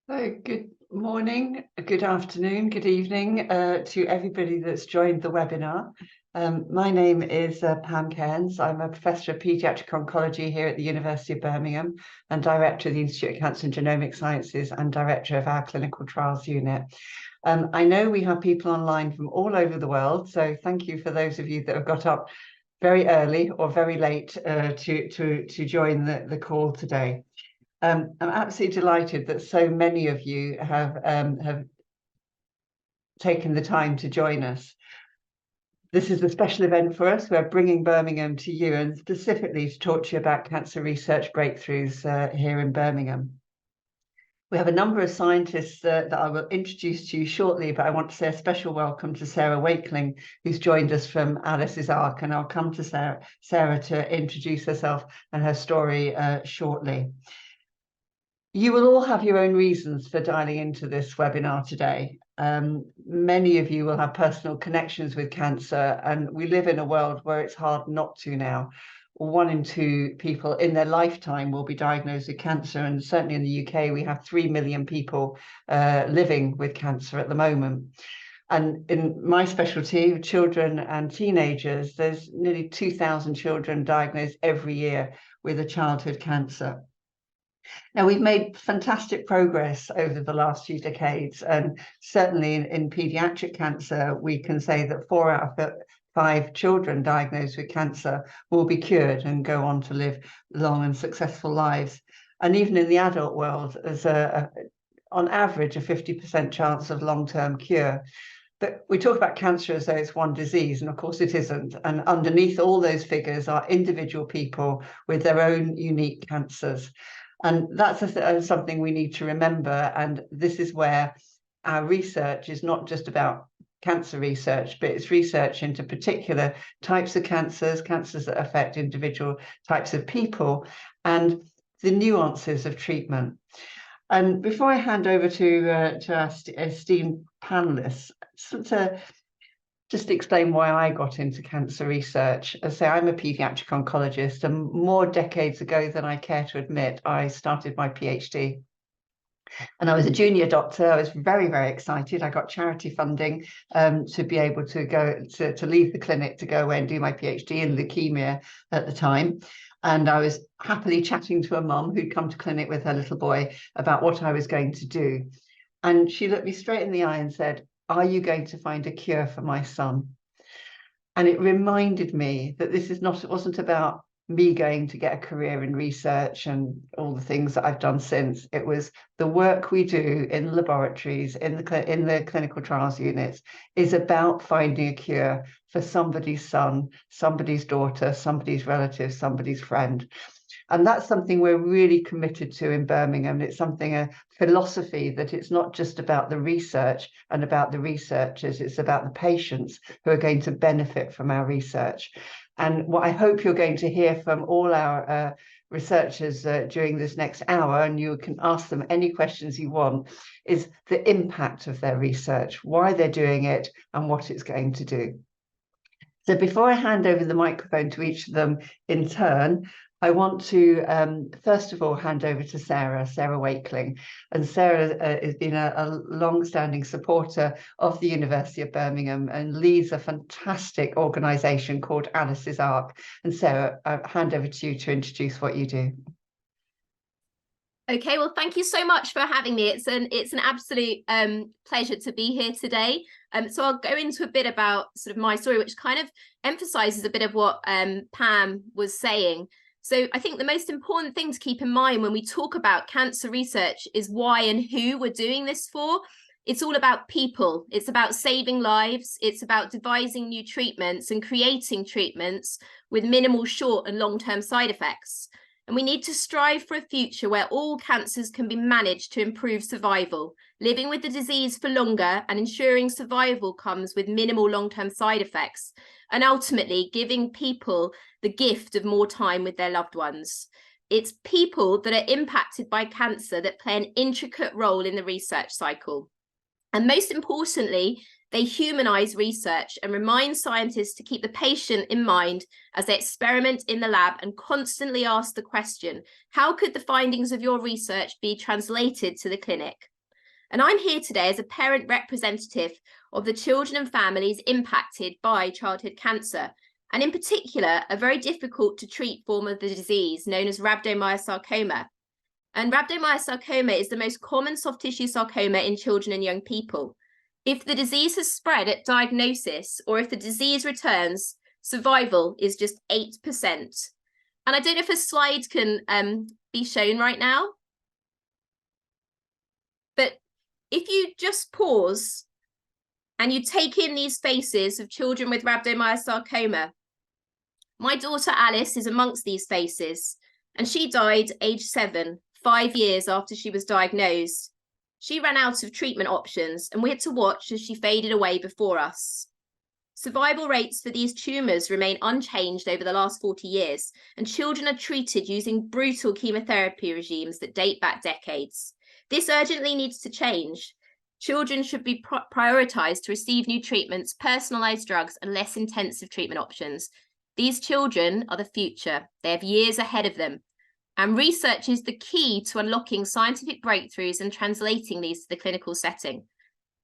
Good morning, good afternoon, good evening to everybody that's joined the webinar. My name is Pam Kearns. I'm a professor of Paediatric Oncology here at the University of Birmingham and director of the Institute of Cancer and Genomic Sciences and director of our clinical trials unit. I know we have people online from all over the world, so thank you for those of you that have got up very early or very late to join the call today. I'm absolutely delighted that so many of you have taken the time to join us. This is a special event for us. We're bringing Birmingham to you and specifically to talk to you about cancer research breakthroughs here in Birmingham. We have a number of scientists that I will introduce to you shortly, but I want to say a special welcome to Sara Wakeling, who's joined us from Alice's Ark, and I'll come to Sara to introduce herself and her story shortly. You will all have your own reasons for dialing into this webinar today. Many of you will have personal connections with cancer, and we live in a world where it's hard not to now. 1 in 2 people in their lifetime will be diagnosed with cancer, and certainly in the UK, we have 3 million people living with cancer at the moment. And in my specialty, children and teenagers, there's nearly 2,000 children diagnosed every year with a childhood cancer. Now, we've made fantastic progress over the last few decades, and certainly in paediatric cancer, we can say that 4 out of 5 children diagnosed with cancer will be cured and go on to live long and successful lives. And even in the adult world, there's on average a 50% chance of long-term cure. But we talk about cancer as though it's one disease, and of course it isn't. And underneath all those figures are individual people with their own unique cancers. And that's something we need to remember. And this is where our research is not just about cancer research, but it's research into particular types of cancers that affect individual types of people, and the nuances of treatment. And before I hand over to our esteemed panelists, just explain why I got into cancer research. As I say, I'm a paediatric oncologist, and more decades ago than I care to admit, I started my PhD. And I was a junior doctor. I was very, very excited. I got charity funding to be able to go to leave the clinic to go away and do my PhD in leukemia at the time. And I was happily chatting to a mum who'd come to clinic with her little boy about what I was going to do. And she looked me straight in the eye and said, "Are you going to find a cure for my son?" And it reminded me that it wasn't about me going to get a career in research and all the things that I've done since. It was the work we do in laboratories, in the clinical trials units, is about finding a cure for somebody's son, somebody's daughter, somebody's relative, somebody's friend. And that's something we're really committed to in Birmingham. It's a philosophy that it's not just about the research and about the researchers, it's about the patients who are going to benefit from our research. And what I hope you're going to hear from all our researchers during this next hour, and you can ask them any questions you want, is the impact of their research, why they're doing it, and what it's going to do. So before I hand over the microphone to each of them in turn, I want to first of all hand over to Sara Wakeling. And Sara has been a long-standing supporter of the University of Birmingham and leads a fantastic organisation called Alice's Ark. And Sara, I'll hand over to you to introduce what you do. Okay, well, thank you so much for having me. It's an absolute pleasure to be here today. So I'll go into a bit about sort of my story, which kind of emphasizes a bit of what Pam was saying. So I think the most important thing to keep in mind when we talk about cancer research is why and who we're doing this for. It's all about people. It's about saving lives. It's about devising new treatments and creating treatments with minimal short and long-term side effects. And we need to strive for a future where all cancers can be managed to improve survival, living with the disease for longer and ensuring survival comes with minimal long-term side effects, and ultimately giving people the gift of more time with their loved ones. It's people that are impacted by cancer that play an intricate role in the research cycle. And most importantly, they humanize research and remind scientists to keep the patient in mind as they experiment in the lab and constantly ask the question, how could the findings of your research be translated to the clinic? And I'm here today as a parent representative of the children and families impacted by childhood cancer, and in particular, a very difficult to treat form of the disease known as rhabdomyosarcoma. And rhabdomyosarcoma is the most common soft tissue sarcoma in children and young people. If the disease has spread at diagnosis, or if the disease returns, survival is just 8%. And I don't know if a slide can be shown right now, but if you just pause and you take in these faces of children with rhabdomyosarcoma, my daughter Alice is amongst these faces, and she died aged 7, 5 years after she was diagnosed. She ran out of treatment options, and we had to watch as she faded away before us. Survival rates for these tumours remain unchanged over the last 40 years, and children are treated using brutal chemotherapy regimes that date back decades. This urgently needs to change. Children should be prioritised to receive new treatments, personalised drugs, and less intensive treatment options. These children are the future. They have years ahead of them. And research is the key to unlocking scientific breakthroughs and translating these to the clinical setting.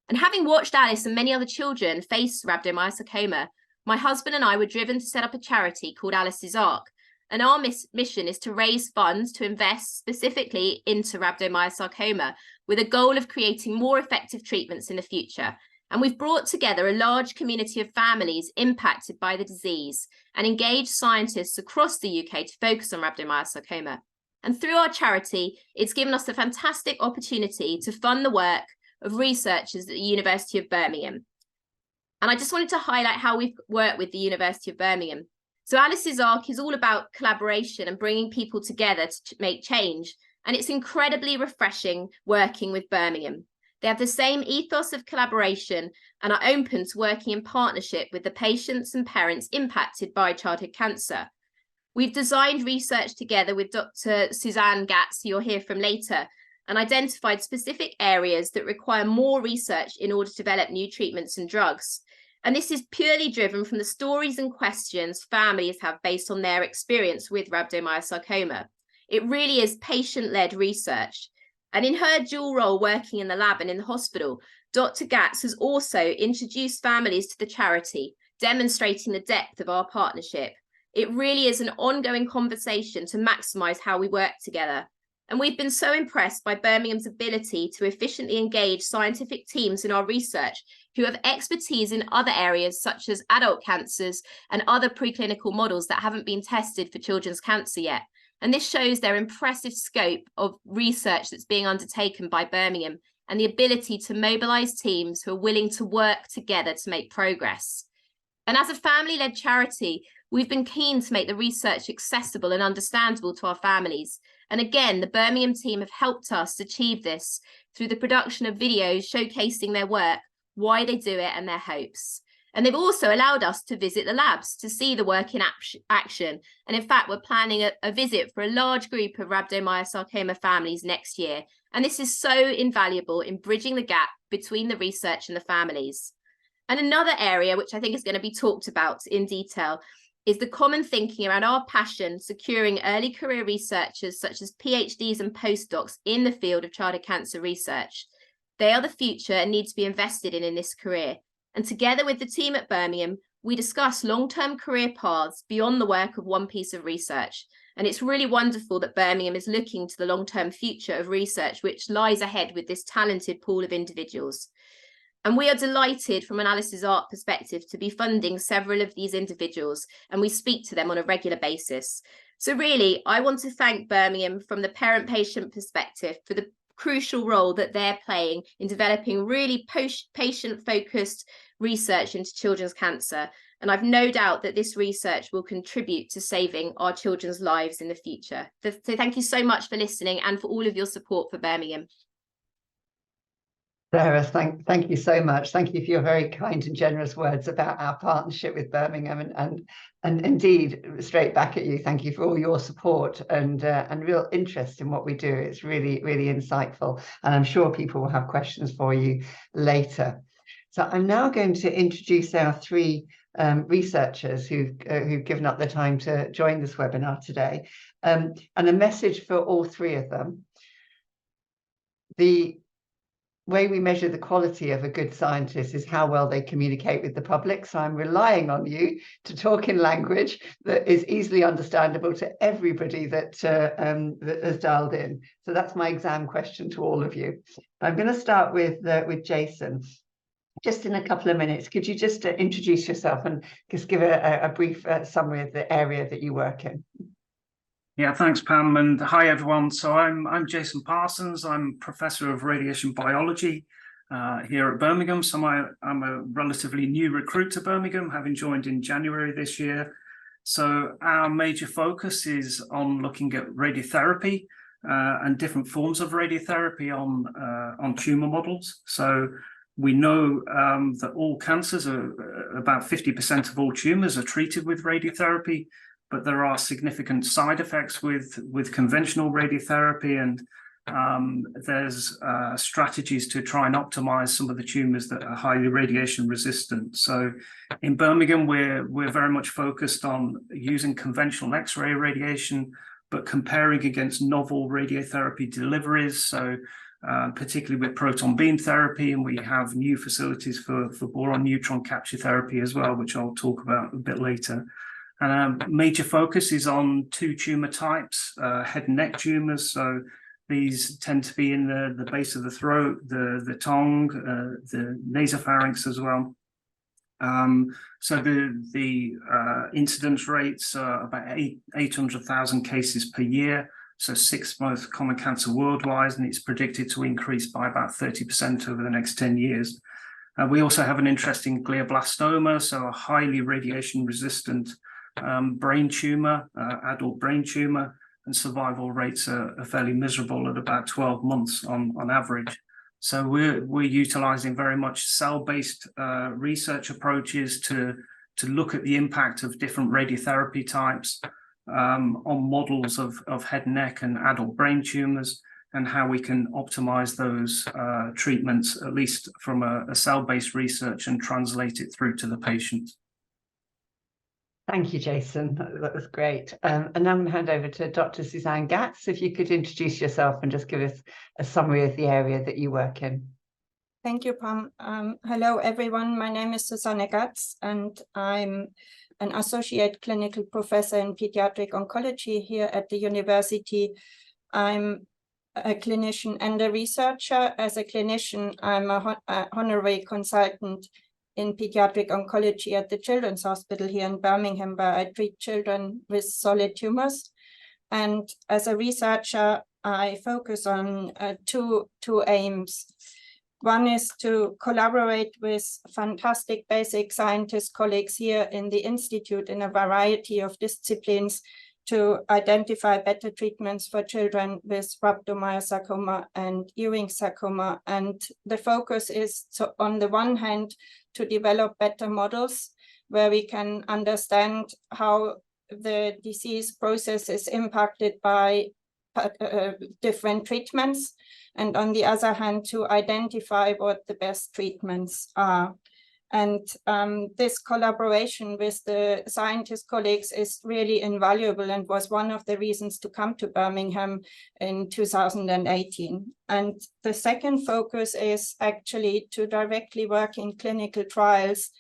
And having watched Alice and many other children face rhabdomyosarcoma, my husband and I were driven to set up a charity called Alice's Ark. And our mission is to raise funds to invest specifically into rhabdomyosarcoma, with a goal of creating more effective treatments in the future. And we've brought together a large community of families impacted by the disease and engaged scientists across the UK to focus on rhabdomyosarcoma. And through our charity, it's given us a fantastic opportunity to fund the work of researchers at the University of Birmingham. And I just wanted to highlight how we've worked with the University of Birmingham. So Alice's Ark is all about collaboration and bringing people together to make change. And it's incredibly refreshing working with Birmingham. They have the same ethos of collaboration and are open to working in partnership with the patients and parents impacted by childhood cancer. We've designed research together with Dr. Susanne Gatz, who you'll hear from later, and identified specific areas that require more research in order to develop new treatments and drugs. And this is purely driven from the stories and questions families have based on their experience with rhabdomyosarcoma. It really is patient-led research. And in her dual role working in the lab and in the hospital, Dr. Gatz has also introduced families to the charity, demonstrating the depth of our partnership. It really is an ongoing conversation to maximise how we work together. And we've been so impressed by Birmingham's ability to efficiently engage scientific teams in our research who have expertise in other areas such as adult cancers and other preclinical models that haven't been tested for children's cancer yet. And this shows their impressive scope of research that's being undertaken by Birmingham and the ability to mobilise teams who are willing to work together to make progress. And as a family-led charity, we've been keen to make the research accessible and understandable to our families. And again, the Birmingham team have helped us achieve this through the production of videos showcasing their work, why they do it, and their hopes. And they've also allowed us to visit the labs to see the work in action. And in fact, we're planning a visit for a large group of rhabdomyosarcoma families next year. And this is so invaluable in bridging the gap between the research and the families. And another area which I think is going to be talked about in detail is the common thinking around our passion securing early career researchers such as PhDs and postdocs in the field of childhood cancer research. They are the future and need to be invested in this career. And together with the team at Birmingham, we discuss long-term career paths beyond the work of one piece of research. And it's really wonderful that Birmingham is looking to the long-term future of research, which lies ahead with this talented pool of individuals. And we are delighted from an Alice's Ark perspective to be funding several of these individuals, and we speak to them on a regular basis. So really, I want to thank Birmingham from the parent-patient perspective for the crucial role that they're playing in developing really patient-focused research into children's cancer. And I've no doubt that this research will contribute to saving our children's lives in the future. So thank you so much for listening and for all of your support for Birmingham. Sarah, thank you so much. Thank you for your very kind and generous words about our partnership with Birmingham, and indeed, straight back at you, thank you for all your support and real interest in what we do. It's really, really insightful, and I'm sure people will have questions for you later. So I'm now going to introduce our three researchers who've given up their time to join this webinar today, and a message for all three of them. The way we measure the quality of a good scientist is how well they communicate with the public. So I'm relying on you to talk in language that is easily understandable to everybody that has dialed in. So that's my exam question to all of you. I'm going to start with Jason. Just in a couple of minutes, could you just introduce yourself and just give a brief summary of the area that you work in? Yeah, thanks, Pam, and hi everyone. So I'm Jason Parsons. I'm Professor of Radiation Biology here at Birmingham. So I'm a relatively new recruit to Birmingham, having joined in January this year. So our major focus is on looking at radiotherapy and different forms of radiotherapy on tumor models. So we know that all cancers are about 50% of all tumors are treated with radiotherapy, but there are significant side effects with conventional radiotherapy, and there's strategies to try and optimize some of the tumors that are highly radiation resistant. So in Birmingham, we're very much focused on using conventional X-ray radiation, but comparing against novel radiotherapy deliveries. So particularly with proton beam therapy, and we have new facilities for boron neutron capture therapy as well, which I'll talk about a bit later. And major focus is on two tumor types, head and neck tumors. So these tend to be in the base of the throat, the tongue, the nasopharynx as well. So the incidence rates are about 800,000 cases per year. So 6th most common cancer worldwide, and it's predicted to increase by about 30% over the next 10 years. We also have an interesting glioblastoma, so a highly radiation resistant brain tumor, adult brain tumor, and survival rates are fairly miserable at about 12 months on average. So we're utilizing very much cell-based research approaches to look at the impact of different radiotherapy types on models of head and neck and adult brain tumors, and how we can optimize those treatments, at least from a cell-based research, and translate it through to the patient. Thank you, Jason. That was great. And now I'm going to hand over to Dr. Susanne Gatz. If you could introduce yourself and just give us a summary of the area that you work in. Thank you, Pam. Hello, everyone. My name is Susanne Gatz, and I'm an associate clinical professor in pediatric oncology here at the university. I'm a clinician and a researcher. As a clinician, I'm a honorary consultant in pediatric oncology at the Children's Hospital here in Birmingham, where I treat children with solid tumors. And as a researcher, I focus on two aims. One is to collaborate with fantastic basic scientist colleagues here in the Institute in a variety of disciplines to identify better treatments for children with rhabdomyosarcoma and Ewing sarcoma. And the focus is to, on the one hand, to develop better models where we can understand how the disease process is impacted by different treatments, and on the other hand, to identify what the best treatments are. And this collaboration with the scientist colleagues is really invaluable and was one of the reasons to come to Birmingham in 2018. And the second focus is actually to directly work in clinical trials,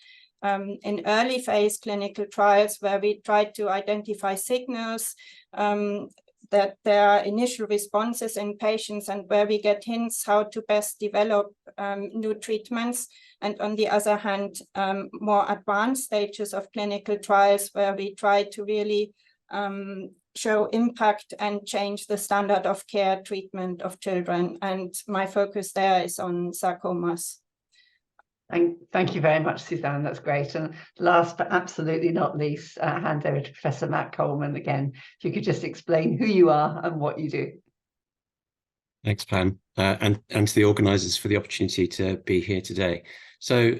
in early phase clinical trials, where we try to identify signals, that there are initial responses in patients, and where we get hints how to best develop new treatments. And on the other hand, more advanced stages of clinical trials where we try to really show impact and change the standard of care treatment of children. And my focus there is on sarcomas. Thank you very much, Susanne. That's great. And last but absolutely not least, hand over to Professor Matt Coleman again. If you could just explain who you are and what you do. Thanks, Pam, and to the organisers for the opportunity to be here today. So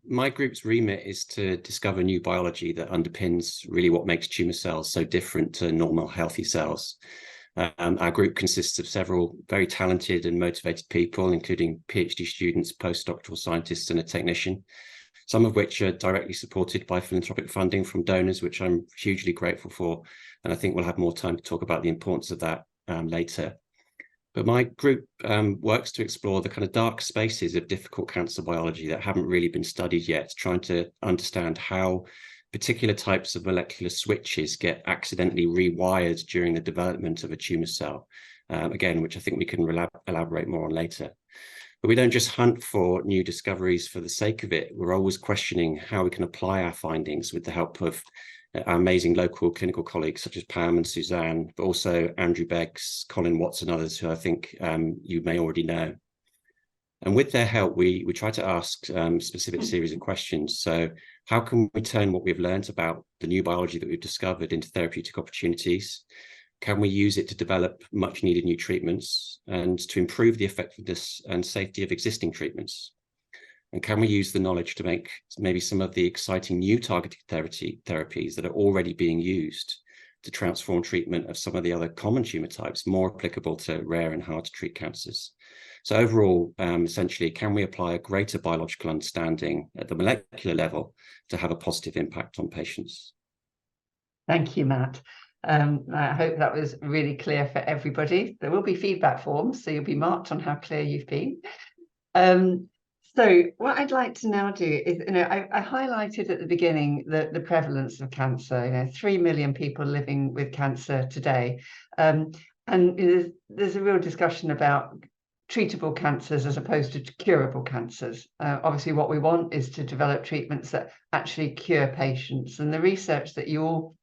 my group's remit is to discover new biology that underpins really what makes tumour cells so different to normal healthy cells. Our group consists of several very talented and motivated people, including PhD students, postdoctoral scientists, and a technician, some of which are directly supported by philanthropic funding from donors, which I'm hugely grateful for. And I think we'll have more time to talk about the importance of that later. But my group works to explore the kind of dark spaces of difficult cancer biology that haven't really been studied yet, trying to understand how particular types of molecular switches get accidentally rewired during the development of a tumor cell, again, which I think we can elaborate more on later. But we don't just hunt for new discoveries for the sake of it. We're always questioning how we can apply our findings with the help of our amazing local clinical colleagues such as Pam and Susanne, but also Andrew Beggs, Colin Watts and others who I think you may already know. And with their help, we try to ask specific series of questions. So how can we turn what we've learned about the new biology that we've discovered into therapeutic opportunities? Can we use it to develop much needed new treatments and to improve the effectiveness and safety of existing treatments? And can we use the knowledge to make maybe some of the exciting new targeted therapies that are already being used to transform treatment of some of the other common tumor types more applicable to rare and hard to treat cancers? So overall, essentially, can we apply a greater biological understanding at the molecular level to have a positive impact on patients? Thank you, Matt. I hope that was really clear for everybody. There will be feedback forms, so you'll be marked on how clear you've been. So what I'd like to now do is, I highlighted at the beginning the prevalence of cancer, 3 million people living with cancer today. And there's a real discussion about treatable cancers as opposed to curable cancers. Obviously, what we want is to develop treatments that actually cure patients. And the research that you all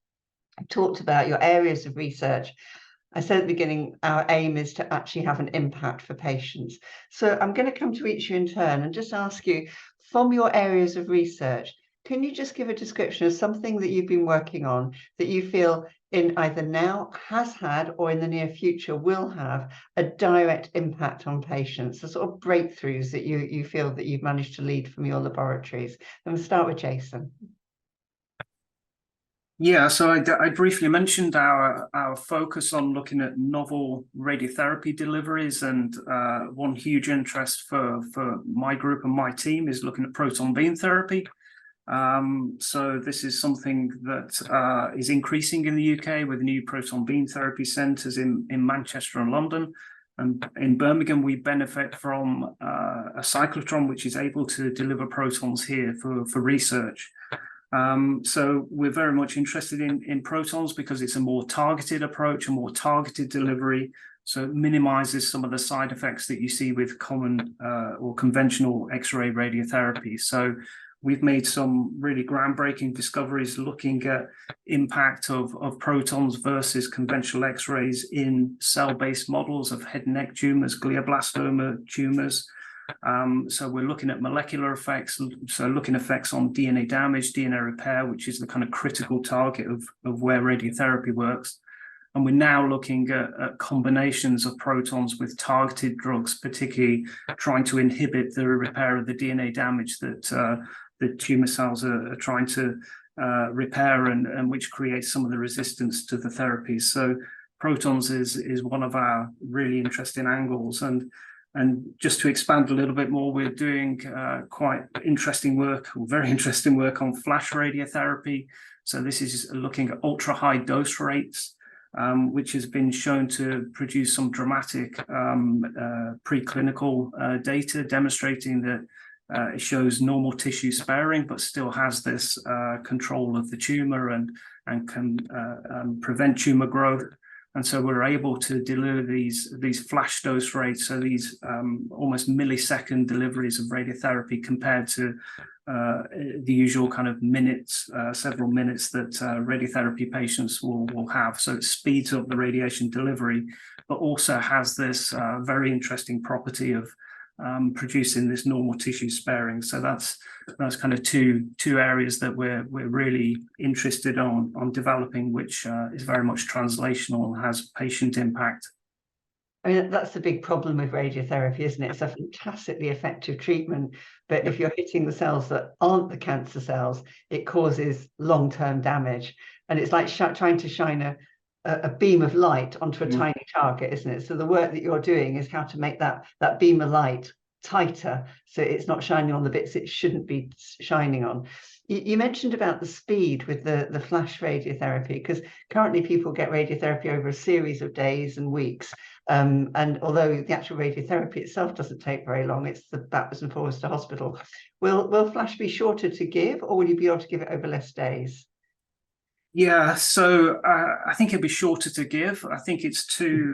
talked about, your areas of research, I said at the beginning, our aim is to actually have an impact for patients. So I'm going to come to each of you in turn and just ask you, from your areas of research, can you just give a description of something that you've been working on that you feel in either now has had or in the near future will have a direct impact on patients, the sort of breakthroughs that you feel that you've managed to lead from your laboratories? I'm going to start with Jason. Yeah, so I briefly mentioned our focus on looking at novel radiotherapy deliveries, and one huge interest for my group and my team is looking at proton beam therapy. So this is something that is increasing in the UK with new proton beam therapy centres in Manchester and London. And in Birmingham, we benefit from a cyclotron which is able to deliver protons here for research. So we're very much interested in protons because it's a more targeted approach, a more targeted delivery. So it minimizes some of the side effects that you see with common or conventional X-ray radiotherapy. So we've made some really groundbreaking discoveries looking at impact of protons versus conventional X-rays in cell-based models of head and neck tumors, glioblastoma tumors. So we're looking at molecular effects, so looking at effects on DNA damage, DNA repair, which is the kind of critical target of where radiotherapy works. And we're now looking at combinations of protons with targeted drugs, particularly trying to inhibit the repair of the DNA damage that the tumor cells are trying to repair, and which creates some of the resistance to the therapies. So protons is one of our really interesting angles. And just to expand a little bit more, we're doing quite interesting work, or very interesting work, on flash radiotherapy. So this is looking at ultra high dose rates, which has been shown to produce some dramatic preclinical data demonstrating that it shows normal tissue sparing, but still has this control of the tumor and can prevent tumor growth. And so we're able to deliver these flash dose rates, so these almost millisecond deliveries of radiotherapy compared to the usual kind of minutes, several minutes that radiotherapy patients will have. So it speeds up the radiation delivery, but also has this very interesting property of producing this normal tissue sparing. So that's kind of two areas that we're really interested on developing, which is very much translational and has patient impact. I mean, that's the big problem with radiotherapy, isn't it? It's a fantastically effective treatment, but if you're hitting the cells that aren't the cancer cells, it causes long-term damage. And it's like trying to shine a beam of light onto a tiny target, isn't it? So the work that you're doing is how to make that beam of light tighter, so it's not shining on the bits it shouldn't be shining on. You mentioned about the speed with the flash radiotherapy, because currently people get radiotherapy over a series of days and weeks. And although the actual radiotherapy itself doesn't take very long, it's the backwards and forwards to hospital. Will flash be shorter to give, or will you be able to give it over less days? Yeah, so I think it'd be shorter to give. I think it's too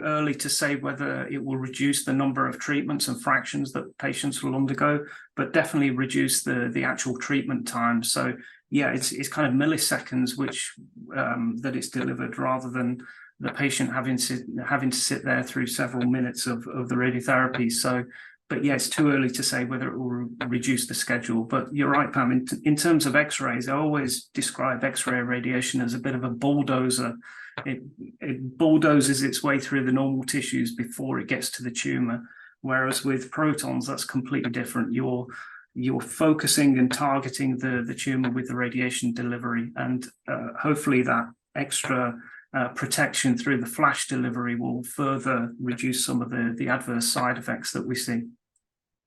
early to say whether it will reduce the number of treatments and fractions that patients will undergo, but definitely reduce the actual treatment time. So yeah, it's kind of milliseconds which that it's delivered, rather than the patient having to sit there through several minutes of the radiotherapy. So, but yeah, it's too early to say whether it will reduce the schedule. But you're right, Pam, in terms of X-rays, I always describe X-ray radiation as a bit of a bulldozer. It bulldozes its way through the normal tissues before it gets to the tumor. Whereas with protons, that's completely different. You're focusing and targeting the tumor with the radiation delivery, and hopefully that extra protection through the flash delivery will further reduce some of the adverse side effects that we see.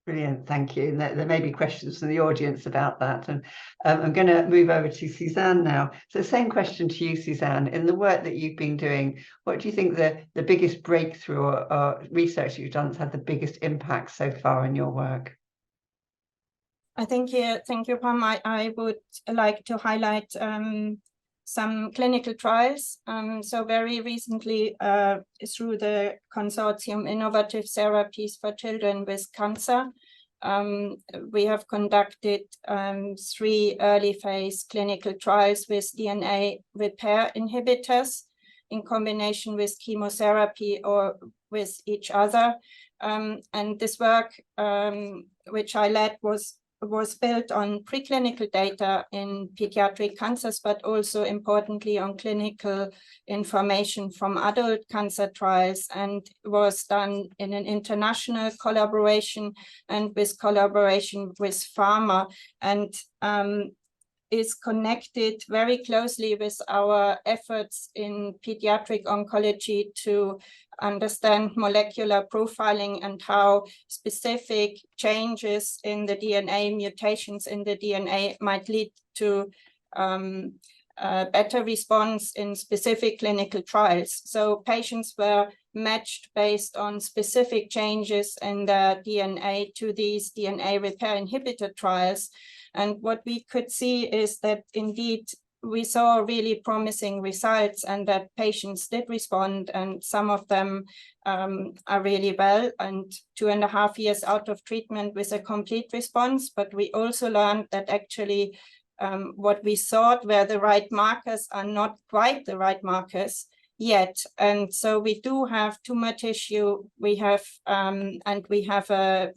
Brilliant, thank you. And there may be questions from the audience about that. And I'm going to move over to Susanne now. So same question to you, Susanne. In the work that you've been doing, what do you think the biggest breakthrough or research you've done has had the biggest impact so far in your work? I think, thank you, Pam. I would like to highlight some clinical trials. So very recently, through the consortium Innovative Therapies for Children with Cancer, we have conducted 3 early phase clinical trials with DNA repair inhibitors in combination with chemotherapy or with each other. And this work, which I led, was built on preclinical data in pediatric cancers, but also importantly on clinical information from adult cancer trials, and was done in an international collaboration and with collaboration with pharma, and is connected very closely with our efforts in pediatric oncology to understand molecular profiling and how specific changes in the DNA, mutations in the DNA, might lead to better response in specific clinical trials. So patients were matched based on specific changes in the DNA to these DNA repair inhibitor trials. And what we could see is that indeed we saw really promising results, and that patients did respond, and some of them are really well, and 2.5 years out of treatment with a complete response. But we also learned that actually what we thought were the right markers are not quite the right markers yet. And so we do have tumor tissue, we have and we have a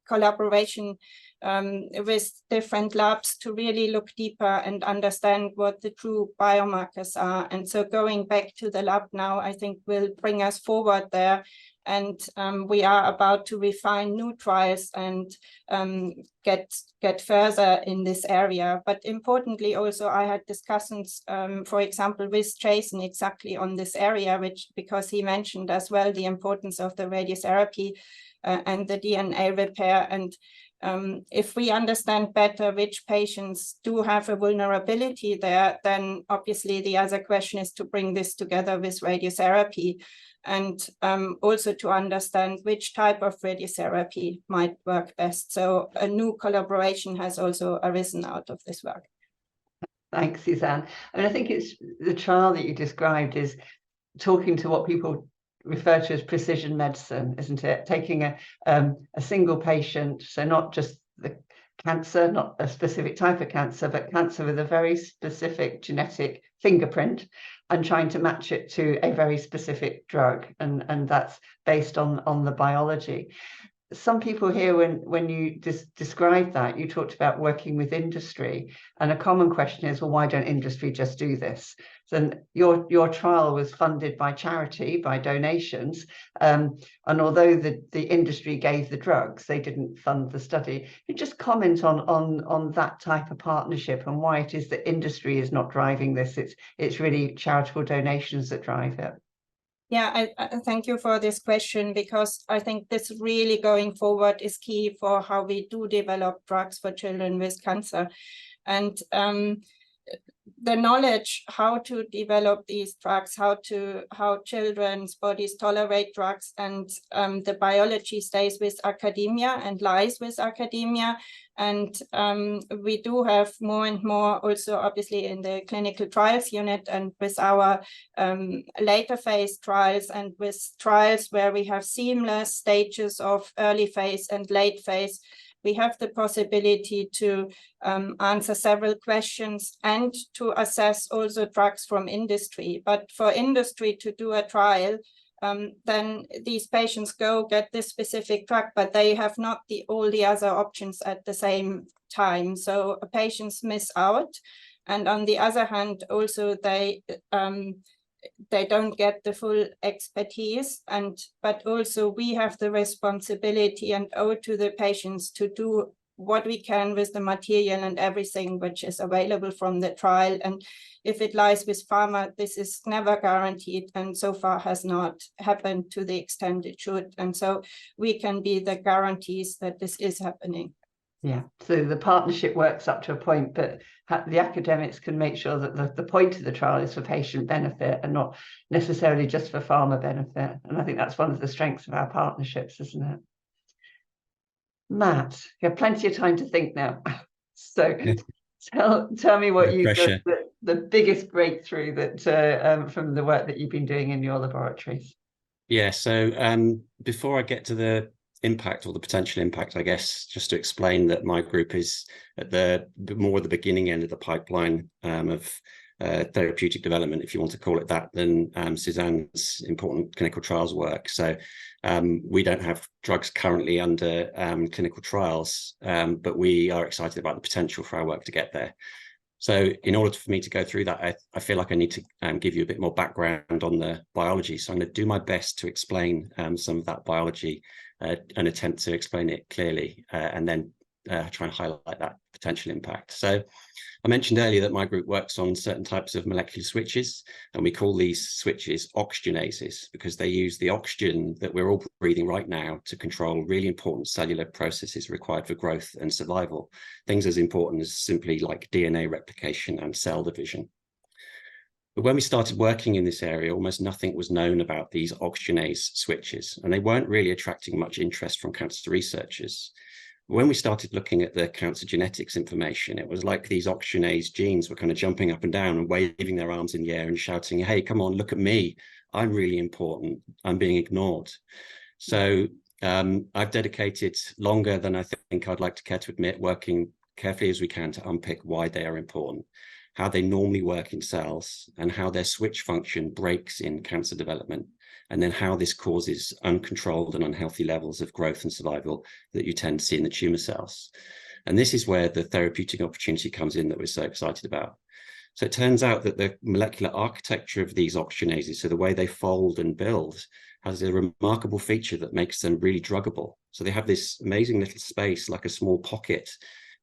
collaboration with different labs to really look deeper and understand what the true biomarkers are. And so going back to the lab now, I think will bring us forward there. And we are about to refine new trials and get further in this area. But importantly, also I had discussions, for example, with Jason exactly on this area, because he mentioned as well the importance of the radiotherapy and the DNA repair. And if we understand better which patients do have a vulnerability there, then obviously the other question is to bring this together with radiotherapy, and also to understand which type of radiotherapy might work best. So a new collaboration has also arisen out of this work. Thanks, Susanne. I mean, I think it's the trial that you described is talking to what people refer to as precision medicine, isn't it? Taking a single patient, so not just the cancer, not a specific type of cancer, but cancer with a very specific genetic fingerprint, and trying to match it to a very specific drug, and that's based on the biology. Some people here, when you described that, you talked about working with industry, and a common question is, well, why don't industry just do this? So your trial was funded by charity, by donations, and although the industry gave the drugs, they didn't fund the study. Can you just comment on that type of partnership and why it is that industry is not driving this? It's really charitable donations that drive it. Yeah, I thank you for this question, because I think this really going forward is key for how we do develop drugs for children with cancer. And the knowledge how to develop these drugs, how children's bodies tolerate drugs, and the biology stays with academia and lies with academia. And we do have more and more also obviously in the clinical trials unit and with our later phase trials, and with trials where we have seamless stages of early phase and late phase, we have the possibility to answer several questions and to assess also drugs from industry. But for industry to do a trial, then these patients go get this specific drug, but they have not all the other options at the same time. So patients miss out. And on the other hand, also they don't get the full expertise, but also we have the responsibility and owe to the patients to do what we can with the material and everything which is available from the trial. And if it lies with pharma, this is never guaranteed, and so far has not happened to the extent it should. And so we can be the guarantees that this is happening. Yeah, so the partnership works up to a point, but the academics can make sure that the point of the trial is for patient benefit and not necessarily just for pharma benefit. And I think that's one of the strengths of our partnerships, isn't it? Matt, you have plenty of time to think now. So tell me what you think the biggest breakthrough that from the work that you've been doing in your laboratories. Yeah, so before I get to the impact or the potential impact, I guess, just to explain that my group is at the beginning end of the pipeline of therapeutic development, if you want to call it that, than Susanne's important clinical trials work. So we don't have drugs currently under clinical trials, but we are excited about the potential for our work to get there. So in order for me to go through that, I feel like I need to give you a bit more background on the biology. So I'm going to do my best to explain some of that biology and attempt to explain it clearly, and then try and highlight that potential impact. So I mentioned earlier that my group works on certain types of molecular switches, and we call these switches oxygenases because they use the oxygen that we're all breathing right now to control really important cellular processes required for growth and survival, things as important as simply like DNA replication and cell division. But when we started working in this area, almost nothing was known about these oxygenase switches, and they weren't really attracting much interest from cancer researchers. When we started looking at the cancer genetics information, it was like these oxygenase genes were kind of jumping up and down and waving their arms in the air and shouting, "Hey, come on, look at me. I'm really important. I'm being ignored." So I've dedicated longer than I think I'd like to care to admit, working carefully as we can to unpick why they are important, how they normally work in cells, and how their switch function breaks in cancer development, and then how this causes uncontrolled and unhealthy levels of growth and survival that you tend to see in the tumor cells. And this is where the therapeutic opportunity comes in that we're so excited about. So it turns out that the molecular architecture of these oxygenases, so the way they fold and build, has a remarkable feature that makes them really druggable. So they have this amazing little space, like a small pocket,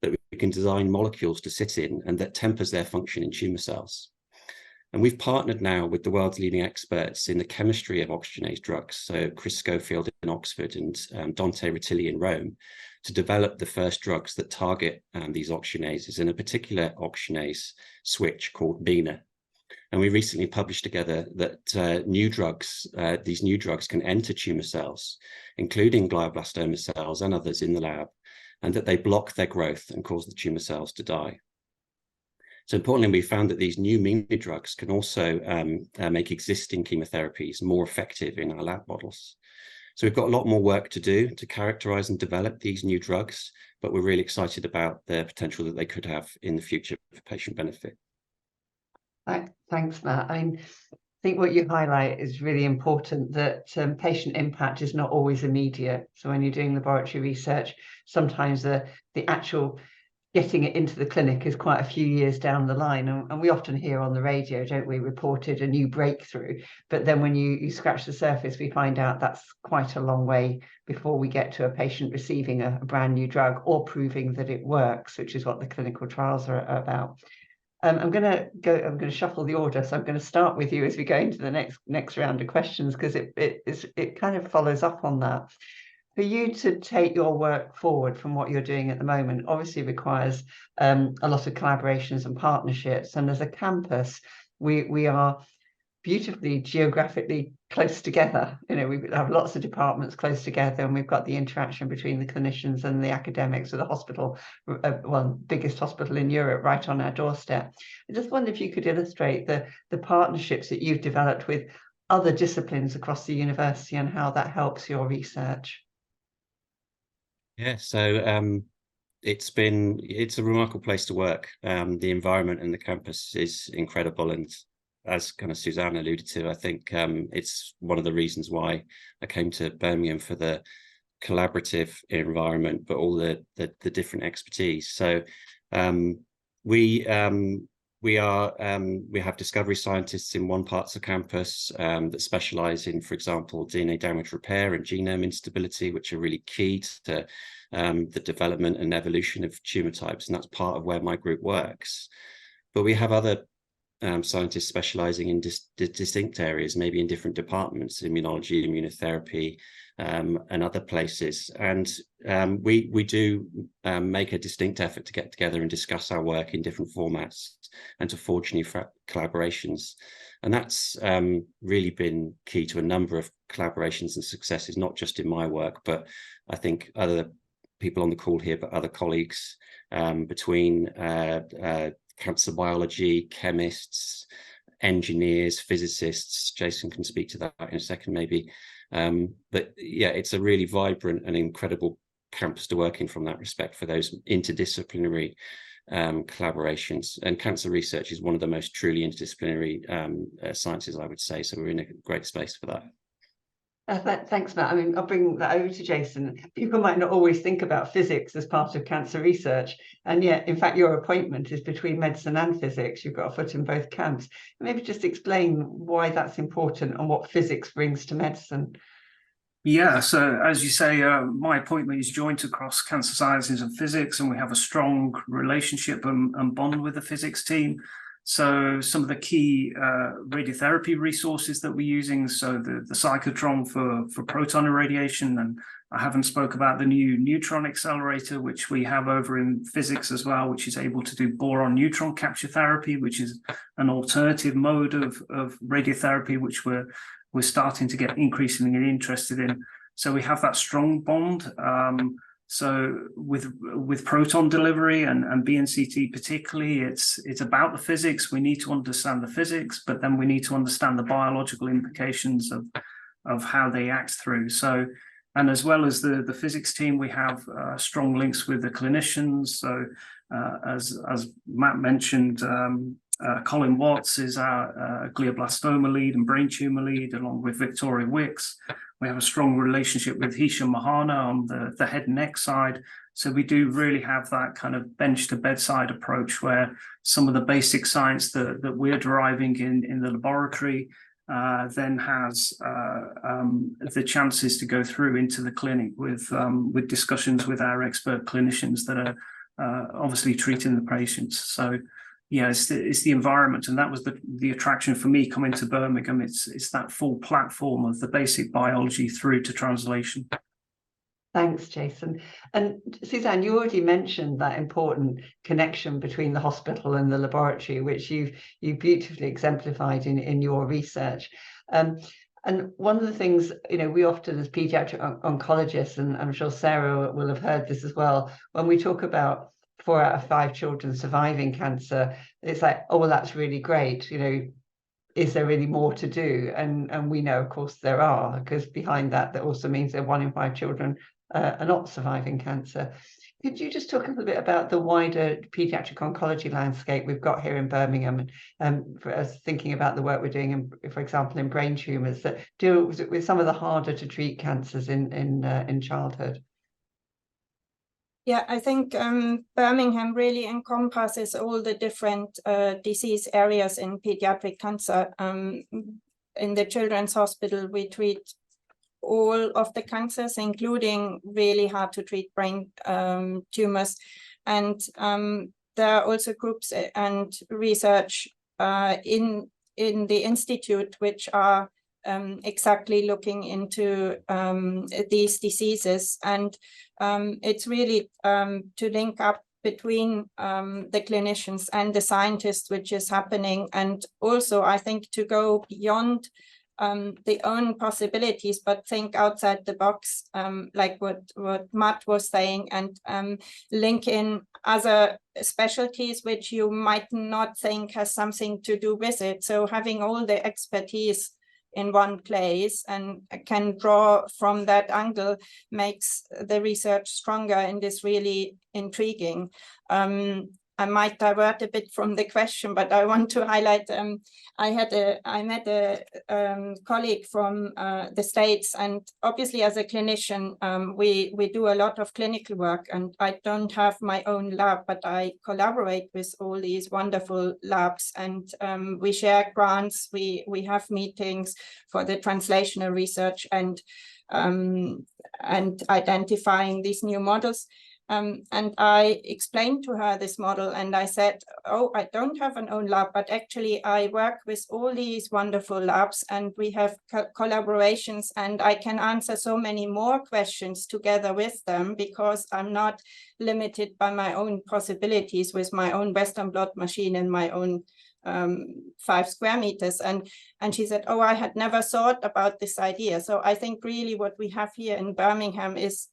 that we can design molecules to sit in, and that tempers their function in tumor cells. And we've partnered now with the world's leading experts in the chemistry of oxygenase drugs, so Chris Schofield in Oxford and Dante Rutilli in Rome, to develop the first drugs that target these oxygenases, in a particular oxygenase switch called MENA. And we recently published together that these new drugs can enter tumor cells, including glioblastoma cells and others in the lab, and that they block their growth and cause the tumor cells to die. So importantly, we found that these new MENA drugs can also make existing chemotherapies more effective in our lab models. So we've got a lot more work to do to characterize and develop these new drugs, but we're really excited about the potential that they could have in the future for patient benefit. Thanks, Matt. I think what you highlight is really important, that patient impact is not always immediate. So when you're doing laboratory research, sometimes the actual getting it into the clinic is quite a few years down the line. And we often hear on the radio, don't we, reported a new breakthrough. But then when you scratch the surface, we find out that's quite a long way before we get to a patient receiving a brand new drug or proving that it works, which is what the clinical trials are about. I'm going to shuffle the order. So I'm going to start with you as we go into the next round of questions, because it kind of follows up on that. For you to take your work forward from what you're doing at the moment obviously requires a lot of collaborations and partnerships. And as a campus, we are beautifully geographically close together. You know, we have lots of departments close together, and we've got the interaction between the clinicians and the academics of the hospital, biggest hospital in Europe, right on our doorstep. I just wonder if you could illustrate the partnerships that you've developed with other disciplines across the university and how that helps your research. Yeah, so it's a remarkable place to work. The environment and the campus is incredible, and as kind of Susanne alluded to, I think it's one of the reasons why I came to Birmingham, for the collaborative environment, but all the different expertise. So we have discovery scientists in one part of the campus that specialize in, for example, DNA damage repair and genome instability, which are really key to the development and evolution of tumor types, and that's part of where my group works. But we have other scientists specializing in distinct areas, maybe in different departments, immunology, immunotherapy, and other places. And we do make a distinct effort to get together and discuss our work in different formats and to forge new collaborations. And that's really been key to a number of collaborations and successes, not just in my work, but I think other people on the call here, but other colleagues between cancer biology, chemists, engineers, physicists. Jason can speak to that in a second, maybe. But yeah, it's a really vibrant and incredible campus to work in from that respect, for those interdisciplinary collaborations. And cancer research is one of the most truly interdisciplinary sciences, I would say. So we're in a great space for that. Thanks, Matt. I mean, I'll bring that over to Jason. People might not always think about physics as part of cancer research, and yet, in fact, your appointment is between medicine and physics. You've got a foot in both camps. Maybe just explain why that's important and what physics brings to medicine. Yeah, so as you say, my appointment is joint across cancer sciences and physics, and we have a strong relationship and bond with the physics team. So some of the key radiotherapy resources that we're using, so the cyclotron for proton irradiation, and I haven't spoke about the new neutron accelerator, which we have over in physics as well, which is able to do boron neutron capture therapy, which is an alternative mode of radiotherapy, which we're starting to get increasingly interested in. So we have that strong bond. So with proton delivery and BNCT particularly, it's about the physics. We need to understand the physics, but then we need to understand the biological implications of how they act through. So, and as well as the physics team, we have strong links with the clinicians. So as Matt mentioned, Colin Watts is our glioblastoma lead and brain tumor lead, along with Victoria Wicks. We have a strong relationship with Hisham Mahana on the head and neck side. So we do really have that kind of bench to bedside approach, where some of the basic science that we're deriving in the laboratory then has the chances to go through into the clinic with discussions with our expert clinicians that are obviously treating the patients. So yeah, it's the environment, and that was the attraction for me coming to Birmingham. It's that full platform of the basic biology through to translation. Thanks, Jason. And Susanne, you already mentioned that important connection between the hospital and the laboratory, which you beautifully exemplified in your research. And one of the things, you know, we often as paediatric oncologists, and I'm sure Sara will have heard this as well, when we talk about 4 out of 5 children surviving cancer, it's like, oh, well, that's really great. You know, is there really more to do? And we know, of course, there are, because behind that also means that 1 in 5 children are not surviving cancer. Could you just talk a little bit about the wider paediatric oncology landscape we've got here in Birmingham, and for us thinking about the work we're doing, for example, in brain tumours that deal with some of the harder to treat cancers in childhood? Yeah, I think Birmingham really encompasses all the different disease areas in pediatric cancer. In the Children's Hospital, we treat all of the cancers, including really hard to treat brain tumors. And there are also groups and research in the institute which are exactly looking into these diseases, and it's really to link up between the clinicians and the scientists, which is happening, and also I think to go beyond the own possibilities, but think outside the box, like what Matt was saying, and link in other specialties which you might not think has something to do with it. So having all the expertise in one place and can draw from that angle makes the research stronger and is really intriguing. I might divert a bit from the question, but I want to highlight, I met a colleague from the States, and obviously as a clinician, we do a lot of clinical work, and I don't have my own lab, but I collaborate with all these wonderful labs, and we share grants, we have meetings for the translational research and identifying these new models. And I explained to her this model, and I said, oh, I don't have an own lab, but actually I work with all these wonderful labs, and we have collaborations, and I can answer so many more questions together with them because I'm not limited by my own possibilities with my own Western blot machine and my own 5 square meters. And she said, oh, I had never thought about this idea. So I think really what we have here in Birmingham is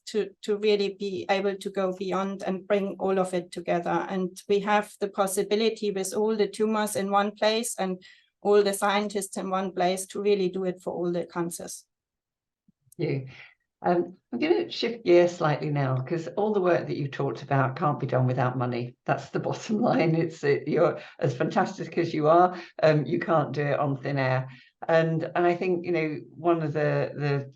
to really be able to go beyond and bring all of it together. And we have the possibility with all the tumors in one place and all the scientists in one place to really do it for all the cancers. Thank you. I'm going to shift gears slightly now, because all the work that you talked about can't be done without money. That's the bottom line. You're as fantastic as you are, you can't do it on thin air. And I think, you know, one of the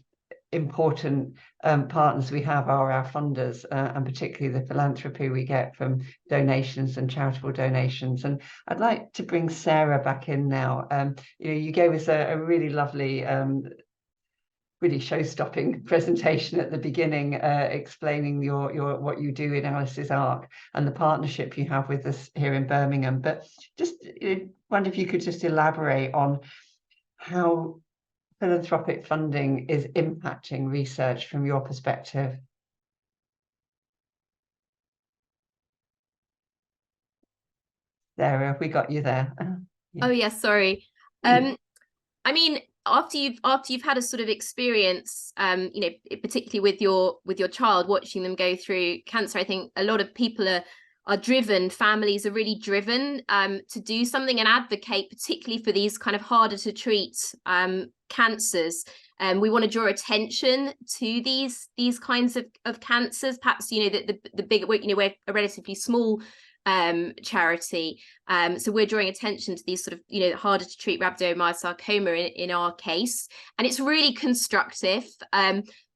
important partners we have are our funders, and particularly the philanthropy we get from donations and charitable donations. And I'd like to bring Sara back in now. You know, you gave us a really lovely really show-stopping presentation at the beginning, explaining your what you do in Alice's Arc and the partnership you have with us here in Birmingham. But just wonder if you could just elaborate on how philanthropic funding is impacting research from your perspective. Sara, have we got you there? Yeah. Oh yes, sorry. I mean, after you've had a sort of experience, you know, particularly with your child, watching them go through cancer, I think a lot of people are driven, families are really driven to do something and advocate, particularly for these kind of harder to treat cancers. We want to draw attention to these kinds of cancers. Perhaps, you know, the bigger, you know, we're a relatively small charity, so we're drawing attention to these sort of, you know, harder to treat rhabdomyosarcoma in our case, and it's really constructive.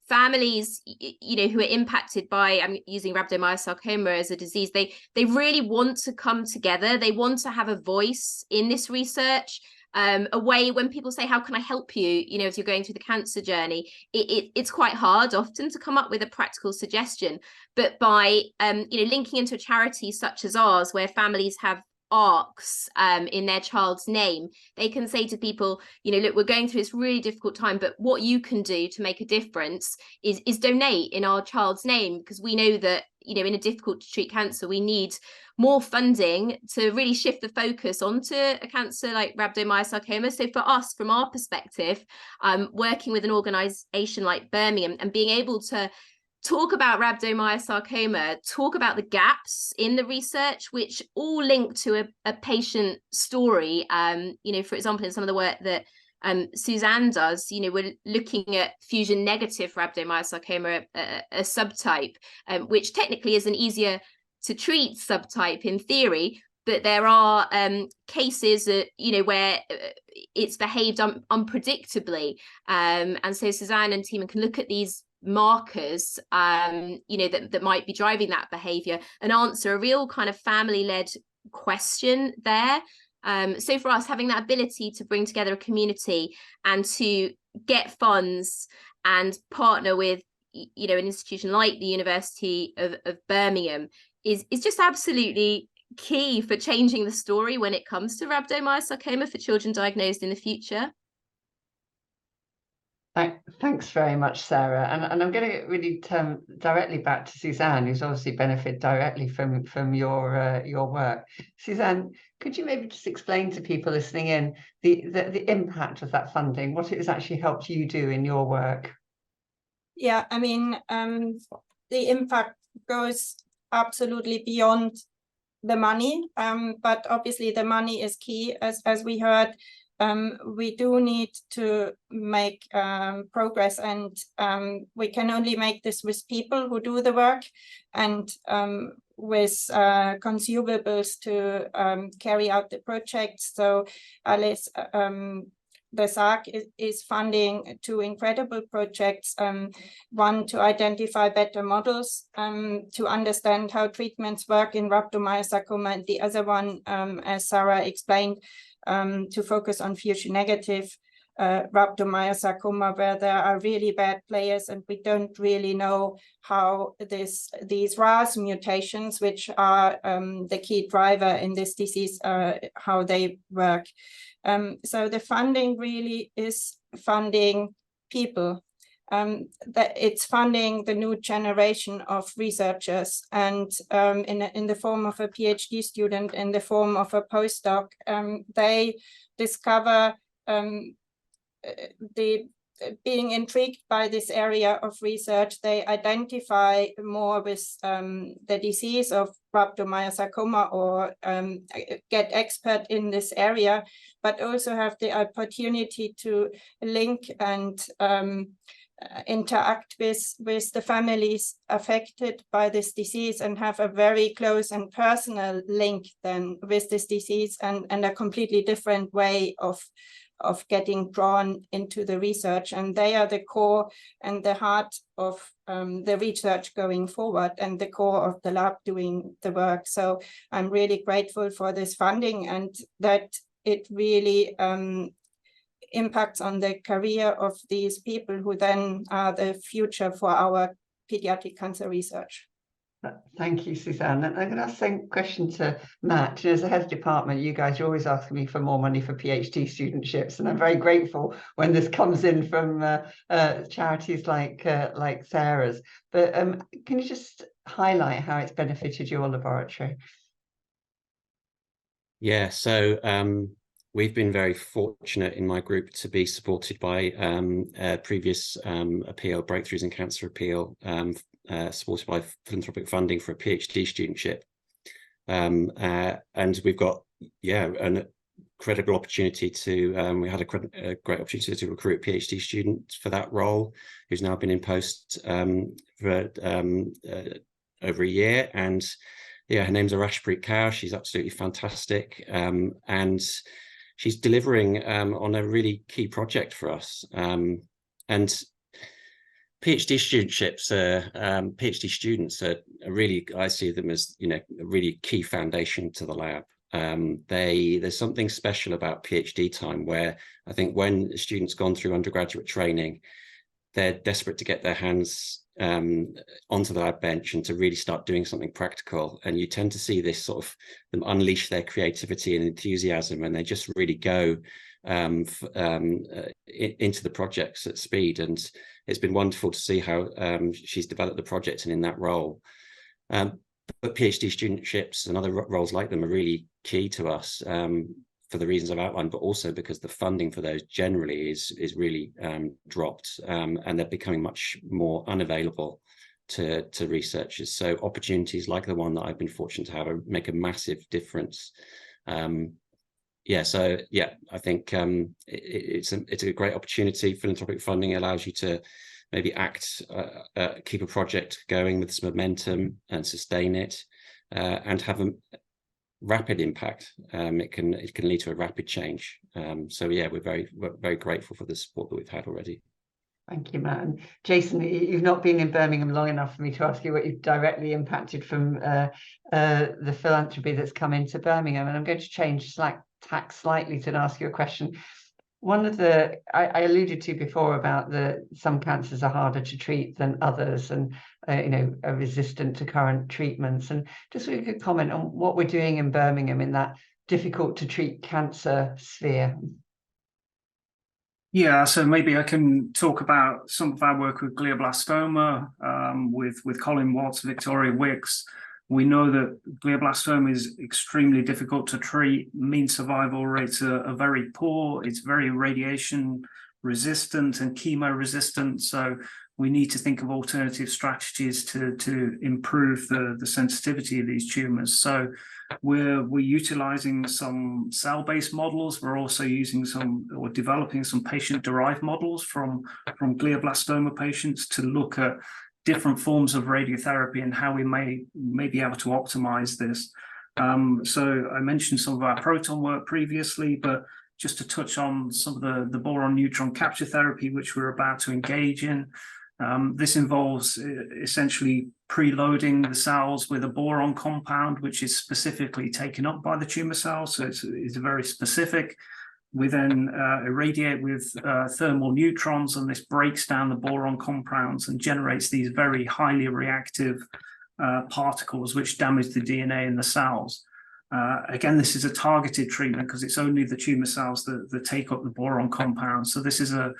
Families, you know, who are impacted by, I'm using rhabdomyosarcoma as a disease, they really want to come together. They want to have a voice in this research. A way when people say, how can I help you, you know, as you're going through the cancer journey, it's quite hard often to come up with a practical suggestion. But by you know, linking into a charity such as ours, where families have arcs in their child's name, they can say to people, you know, look, we're going through this really difficult time, but what you can do to make a difference is donate in our child's name, because we know that, you know, in a difficult to treat cancer, we need more funding to really shift the focus onto a cancer like rhabdomyosarcoma. So for us, from our perspective, working with an organization like Birmingham and being able to talk about rhabdomyosarcoma, talk about the gaps in the research, which all link to a patient story. You know, for example, in some of the work that Susanne does, you know, we're looking at fusion negative rhabdomyosarcoma, a subtype, which technically is an easier to treat subtype in theory, but there are cases, you know, where it's behaved unpredictably. And so Susanne and team can look at these markers, you know, that might be driving that behavior and answer a real kind of family-led question there. So for us, having that ability to bring together a community and to get funds and partner with, you know, an institution like the University of Birmingham is just absolutely key for changing the story when it comes to rhabdomyosarcoma for children diagnosed in the future. Thanks very much, Sarah. And I'm going to really turn directly back to Susanne, who's obviously benefited directly from your work. Susanne, could you maybe just explain to people listening in the impact of that funding, what it has actually helped you do in your work? Yeah, I mean, the impact goes absolutely beyond the money, but obviously the money is key, as we heard. We do need to make progress, and we can only make this with people who do the work, and with consumables to carry out the projects. So Alice, the SARC is funding 2 incredible projects, one to identify better models to understand how treatments work in rhabdomyosarcoma, and the other one, as Sara explained, to focus on fusion-negative rhabdomyosarcoma, where there are really bad players, and we don't really know how these RAS mutations, which are the key driver in this disease, how they work. So the funding really is funding people. That it's funding the new generation of researchers, and in the form of a PhD student, in the form of a postdoc, they discover being intrigued by this area of research. They identify more with the disease of rhabdomyosarcoma, or get expert in this area, but also have the opportunity to link and interact with the families affected by this disease, and have a very close and personal link then with this disease, and a completely different way of getting drawn into the research. And they are the core and the heart of the research going forward, and the core of the lab doing the work. So I'm really grateful for this funding, and that it really impacts on the career of these people, who then are the future for our pediatric cancer research. Thank you, Susanne. And I'm going to ask the same question to Matt. As the head of department, you guys are always asking me for more money for PhD studentships, and I'm very grateful when this comes in from charities like Sarah's. But can you just highlight how it's benefited your laboratory? Yeah, so we've been very fortunate in my group to be supported by a previous appeal, Breakthroughs in Cancer appeal, supported by philanthropic funding for a PhD studentship. And we've got, an incredible opportunity to, we had a great opportunity to recruit a PhD student for that role, who's now been in post for over a year. And yeah, her name's Arashpreet Kaur. She's absolutely fantastic. And she's delivering on a really key project for us. And PhD studentships, PhD students are really, I see them as, a really key foundation to the lab. There's something special about PhD time, where I think when students gone through undergraduate training, they're desperate to get their hands onto the lab bench and to really start doing something practical. And you tend to see this sort of them unleash their creativity and enthusiasm, and they just really go into the projects at speed. And it's been wonderful to see how she's developed the project and in that role. But PhD studentships and other roles like them are really key to us for the reasons I've outlined, but also because the funding for those generally is really dropped, and they're becoming much more unavailable to researchers. So opportunities like the one that I've been fortunate to have make a massive difference. I think it's a great opportunity. Philanthropic funding allows you to maybe keep a project going with some momentum and sustain it, and have a rapid impact. It can lead to a rapid change. We're very grateful for the support that we've had already. Thank you, Matt. And Jason, you've not been in Birmingham long enough for me to ask you what you've directly impacted from the philanthropy that's come into Birmingham. And I'm going to change tack slightly to ask you a question. One of I alluded to before about some cancers are harder to treat than others, and are resistant to current treatments. And just so you could comment on what we're doing in Birmingham in that difficult to treat cancer sphere. Yeah, so maybe I can talk about some of our work with glioblastoma, with Colin Watts, Victoria Wicks. We know that glioblastoma is extremely difficult to treat. Mean survival rates are very poor. It's very radiation resistant and chemo resistant. So we need to think of alternative strategies to improve the sensitivity of these tumors. So we're utilizing some cell-based models. We're also using developing some patient-derived models from glioblastoma patients to look at different forms of radiotherapy and how we may be able to optimize this. So I mentioned some of our proton work previously, but just to touch on some of the boron neutron capture therapy, which we're about to engage in. This involves essentially preloading the cells with a boron compound, which is specifically taken up by the tumor cells. So it's very specific. We then irradiate with thermal neutrons, and this breaks down the boron compounds and generates these very highly reactive particles which damage the DNA in the cells. Again, this is a targeted treatment because it's only the tumor cells that take up the boron compound. So this is a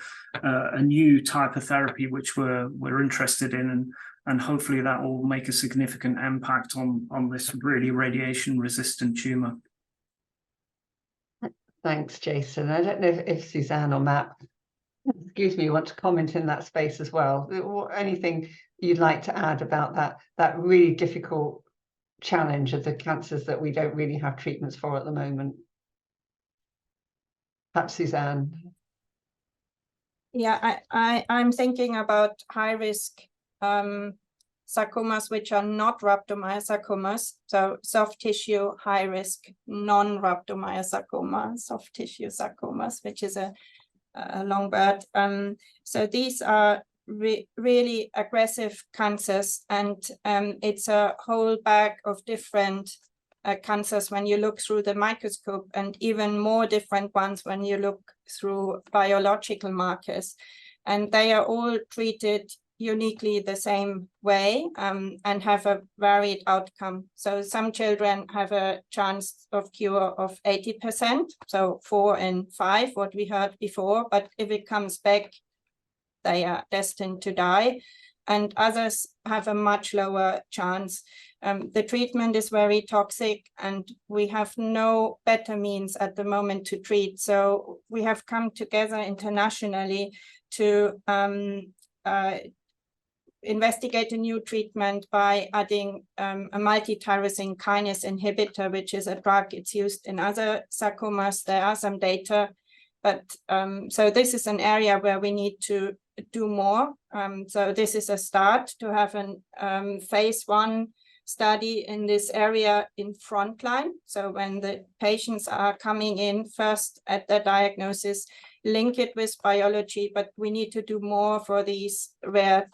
new type of therapy which we're interested in, and hopefully that will make a significant impact on this really radiation-resistant tumor. Thanks, Jason. I don't know if Susanne or Matt, excuse me, want to comment in that space as well. Or anything you'd like to add about that really difficult challenge of the cancers that we don't really have treatments for at the moment? Perhaps Susanne. Yeah, I'm thinking about high-risk sarcomas, which are not rhabdomyosarcomas. So soft tissue, high-risk, non-rhabdomyosarcoma, soft tissue sarcomas, which is a long word. So these are really aggressive cancers, and it's a whole bag of different cancers when you look through the microscope, and even more different ones when you look through biological markers. And they are all treated uniquely the same way and have a varied outcome. So some children have a chance of cure of 80%, so 4 in 5, what we heard before. But if it comes back, they are destined to die, and others have a much lower chance. The treatment is very toxic, and we have no better means at the moment to treat. So we have come together internationally to investigate a new treatment by adding a multi-tyrosine kinase inhibitor, which is a drug. It's used in other sarcomas. There are some data, but so this is an area where we need to do more. So this is a start to have a phase 1 study in this area in frontline. So when the patients are coming in first at the diagnosis, link it with biology, but we need to do more for these rare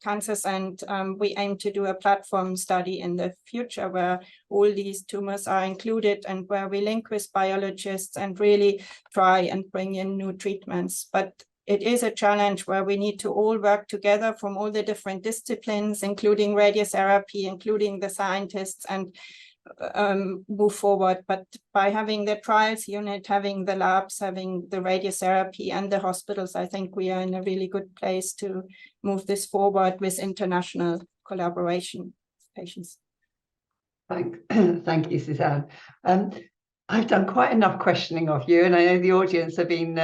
cancers. And we aim to do a platform study in the future where all these tumors are included and where we link with biologists and really try and bring in new treatments. But it is a challenge where we need to all work together from all the different disciplines, including radiotherapy, including the scientists, and move forward. But by having the trials unit, having the labs, having the radiotherapy and the hospitals, I think we are in a really good place to move this forward with international collaboration patients. Thank you, Susanne. I've done quite enough questioning of you, and I know the audience have been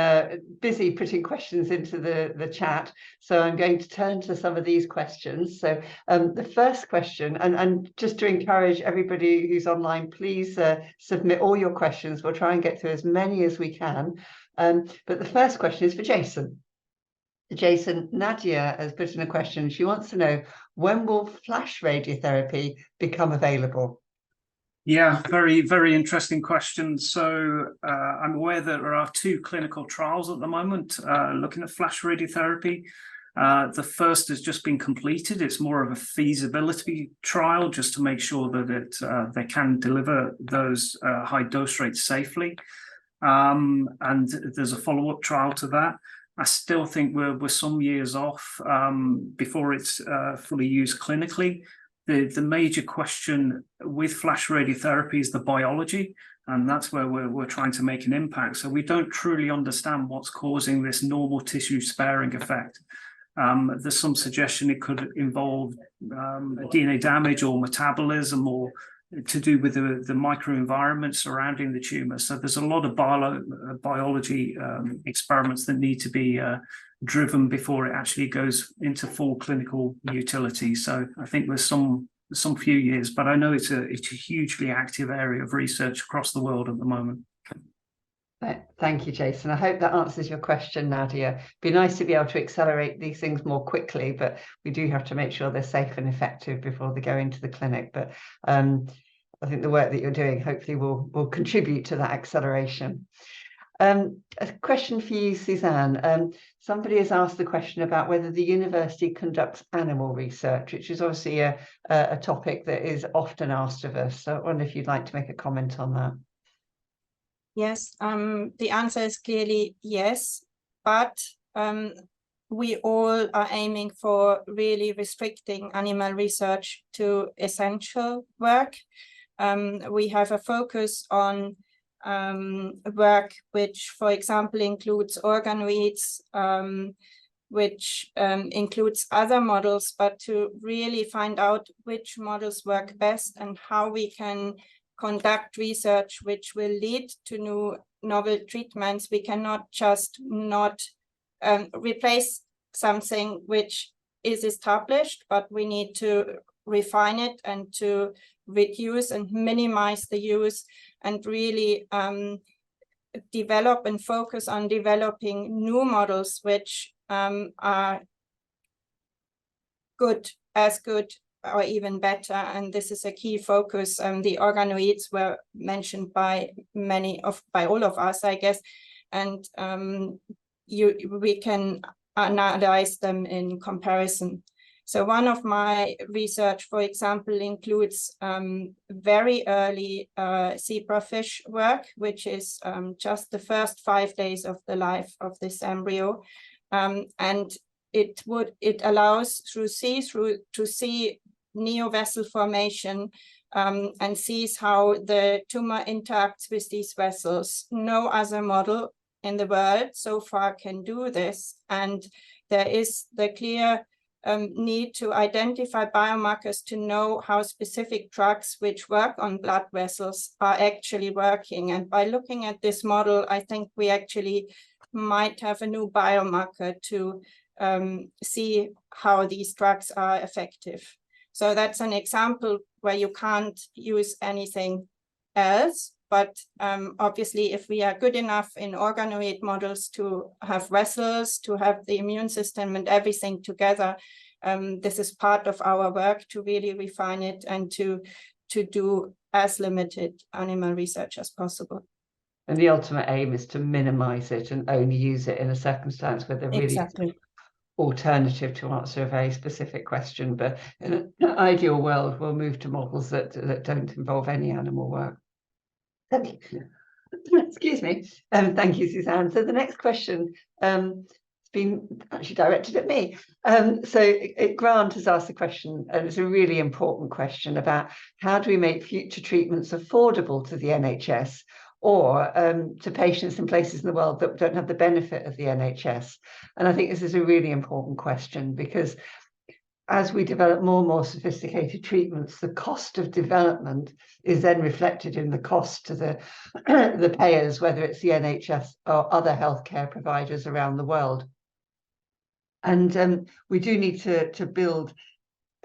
busy putting questions into the chat. So I'm going to turn to some of these questions. So the first question, and just to encourage everybody who's online, please submit all your questions. We'll try and get through as many as we can. But the first question is for Jason. Jason, Nadia has put in a question. She wants to know, when will flash radiotherapy become available? Yeah, very, very interesting question. So I'm aware that there are 2 clinical trials at the moment looking at flash radiotherapy. The first has just been completed. It's more of a feasibility trial just to make sure that they can deliver those high dose rates safely. And there's a follow-up trial to that. I still think we're some years off before it's fully used clinically. The major question with flash radiotherapy is the biology, and that's where we're trying to make an impact. So we don't truly understand what's causing this normal tissue sparing effect. There's some suggestion it could involve DNA damage or metabolism, or to do with the microenvironment surrounding the tumor. So there's a lot of biology experiments that need to be driven before it actually goes into full clinical utility. So I think there's some few years, but I know it's a hugely active area of research across the world at the moment. Thank you, Jason. I hope that answers your question, Nadia. It'd be nice to be able to accelerate these things more quickly, but we do have to make sure they're safe and effective before they go into the clinic. But I think the work that you're doing hopefully will contribute to that acceleration. A question for you, Susanne. Somebody has asked the question about whether the university conducts animal research, which is obviously a topic that is often asked of us. So I wonder if you'd like to make a comment on that. Yes, the answer is clearly yes, but we all are aiming for really restricting animal research to essential work. We have a focus on work which, for example, includes organoids, which includes other models, but to really find out which models work best and how we can conduct research which will lead to new novel treatments. We cannot just not replace something which is established, but we need to refine it and to reduce and minimize the use, and really develop and focus on developing new models which are good, as good or even better. And this is a key focus. The organoids were mentioned by all of us, I guess, and we can analyze them in comparison. So one of my research, for example, includes very early zebrafish work, which is just the first 5 days of the life of this embryo, and it allows to see neovessel formation and sees how the tumor interacts with these vessels. No other model in the world so far can do this, and there is the clear need to identify biomarkers to know how specific drugs which work on blood vessels are actually working. And by looking at this model, I think we actually might have a new biomarker to see how these drugs are effective. So that's an example where you can't use anything else. But obviously, if we are good enough in organoid models to have vessels, to have the immune system and everything together, this is part of our work to really refine it and to do as limited animal research as possible. And the ultimate aim is to minimize it and only use it in a circumstance where there really Exactly. is alternative to answer a very specific question. But in an ideal world, we'll move to models that don't involve any animal work. Excuse me. Thank you, Susanne. So the next question has been actually directed at me. Grant has asked the question, and it's a really important question, about how do we make future treatments affordable to the NHS or to patients in places in the world that don't have the benefit of the NHS? And I think this is a really important question, because as we develop more and more sophisticated treatments, the cost of development is then reflected in the cost to the payers, whether it's the NHS or other healthcare providers around the world. And we do need to build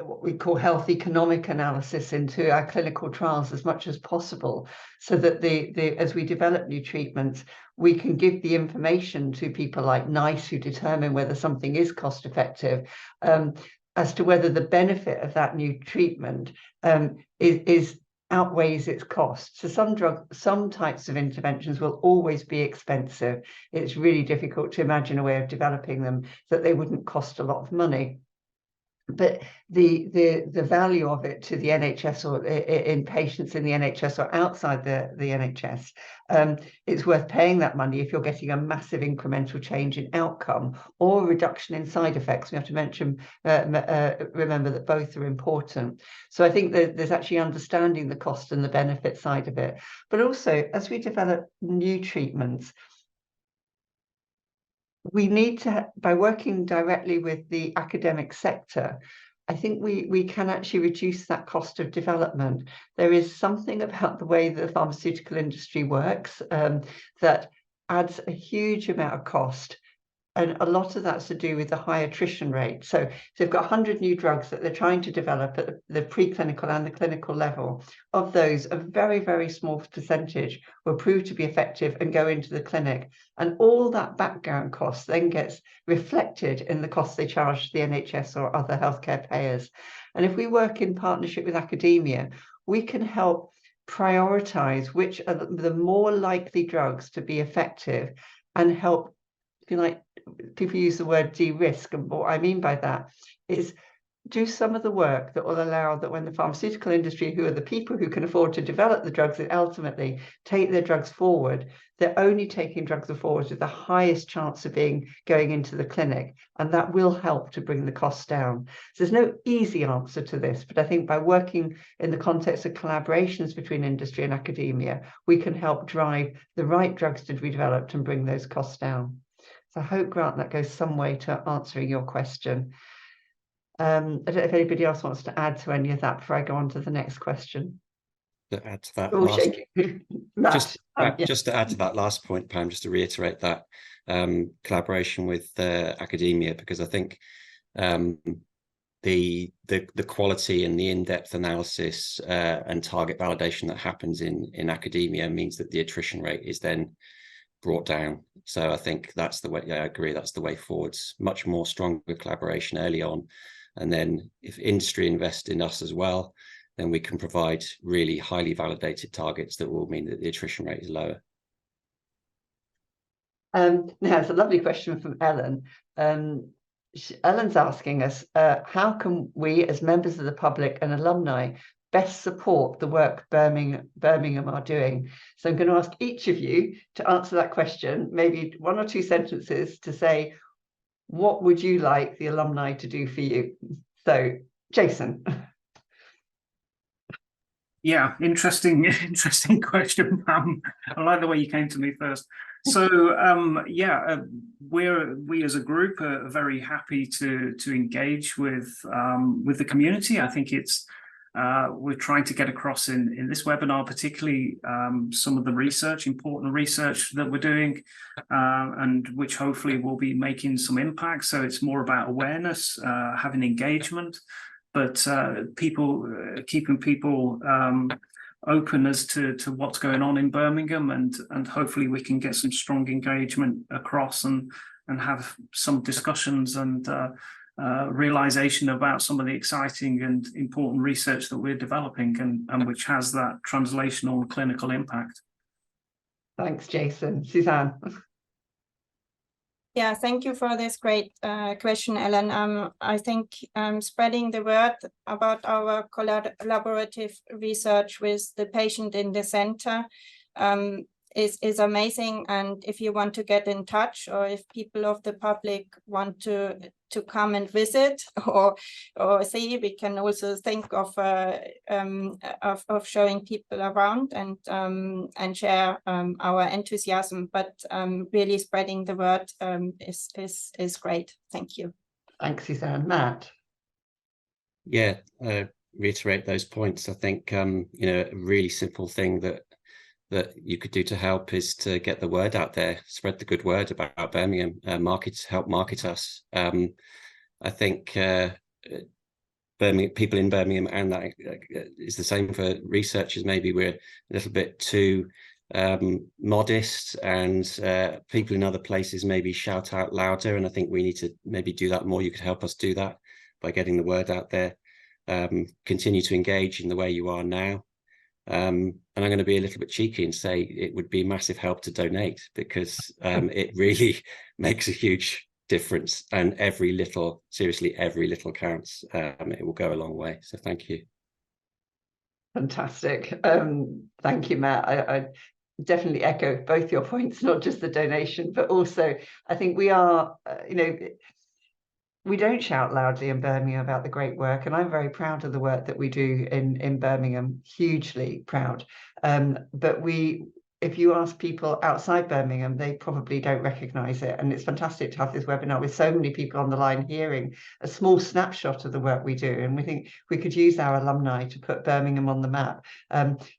what we call health economic analysis into our clinical trials as much as possible, so that as we develop new treatments, we can give the information to people like NICE, who determine whether something is cost effective, as to whether the benefit of that new treatment outweighs its cost. So some types of interventions will always be expensive. It's really difficult to imagine a way of developing them that they wouldn't cost a lot of money. But the value of it to the NHS or in patients in the NHS or outside the NHS, it's worth paying that money if you're getting a massive incremental change in outcome or a reduction in side effects. We have to remember that both are important. So I think that there's actually understanding the cost and the benefit side of it. But also, as we develop new treatments, we need to, by working directly with the academic sector, I think we can actually reduce that cost of development. There is something about the way the pharmaceutical industry works that adds a huge amount of cost. And a lot of that's to do with the high attrition rate. So they've got 100 new drugs that they're trying to develop at the preclinical and the clinical level. Of those, a very, very small percentage will prove to be effective and go into the clinic. And all that background cost then gets reflected in the costs they charge the NHS or other healthcare payers. And if we work in partnership with academia, we can help prioritize which are the more likely drugs to be effective and help, if you like, people use the word de-risk, and what I mean by that is do some of the work that will allow that when the pharmaceutical industry, who are the people who can afford to develop the drugs that ultimately take their drugs forward, they're only taking drugs forward with the highest chance of going into the clinic, and that will help to bring the costs down. So there's no easy answer to this, but I think by working in the context of collaborations between industry and academia, we can help drive the right drugs to be developed and bring those costs down. So I hope, Grant, that goes some way to answering your question. I don't know if anybody else wants to add to any of that before I go on to the next question. To add to that, just to add to that last point, Pam, just to reiterate that collaboration with academia, because I think the quality and the in-depth analysis and target validation that happens in academia means that the attrition rate is then brought down. So I think that's the way. Yeah, I agree. That's the way forwards. Much more stronger collaboration early on, and then if industry invests in us as well, then we can provide really highly validated targets that will mean that the attrition rate is lower. Now, it's a lovely question from Ellen. Ellen's asking us, how can we, as members of the public and alumni, best support the work Birmingham are doing? So I'm going to ask each of you to answer that question, maybe 1 or 2 sentences to say, what would you like the alumni to do for you? So, Jason. Yeah, interesting question, Pam. I like the way you came to me first. So we as a group are very happy to engage with the community. I think it's we're trying to get across in this webinar, particularly some of the important research that we're doing, and which hopefully will be making some impact. So it's more about awareness, having engagement, but keeping people open as to what's going on in Birmingham, and hopefully we can get some strong engagement across and have some discussions and realization about some of the exciting and important research that we're developing and which has that translational and clinical impact. Thanks, Jason. Susanne. Yeah, thank you for this great question, Ellen. I think spreading the word about our collaborative research with the patient in the center is amazing. And if you want to get in touch, or if people of the public want to come and visit or see, we can also think of showing people around and share our enthusiasm. But really spreading the word is great. Thank you. Thanks, Susanne. Matt. Yeah, reiterate those points. I think a really simple thing that you could do to help is to get the word out there, spread the good word about Birmingham, help market us. I think people in Birmingham, and that is the same for researchers, maybe we're a little bit too modest, and people in other places maybe shout out louder, and I think we need to maybe do that more. You could help us do that by getting the word out there. Continue to engage in the way you are now. And I'm going to be a little bit cheeky and say it would be massive help to donate, because it really makes a huge difference, and seriously, every little counts. It will go a long way. So thank you. Fantastic. Thank you, Matt. I definitely echo both your points, not just the donation, but also I think we are, we don't shout loudly in Birmingham about the great work, and I'm very proud of the work that we do in Birmingham, hugely proud. But if you ask people outside Birmingham, they probably don't recognise it. And it's fantastic to have this webinar with so many people on the line hearing a small snapshot of the work we do. And we think we could use our alumni to put Birmingham on the map.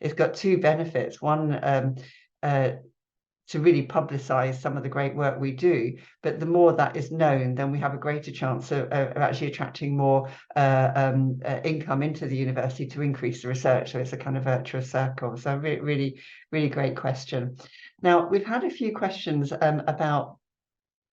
It's got two benefits. One, to really publicise some of the great work we do, but the more that is known, then we have a greater chance of actually attracting more income into the university to increase the research. So it's a kind of virtuous circle. So really, really great question. Now, we've had a few questions about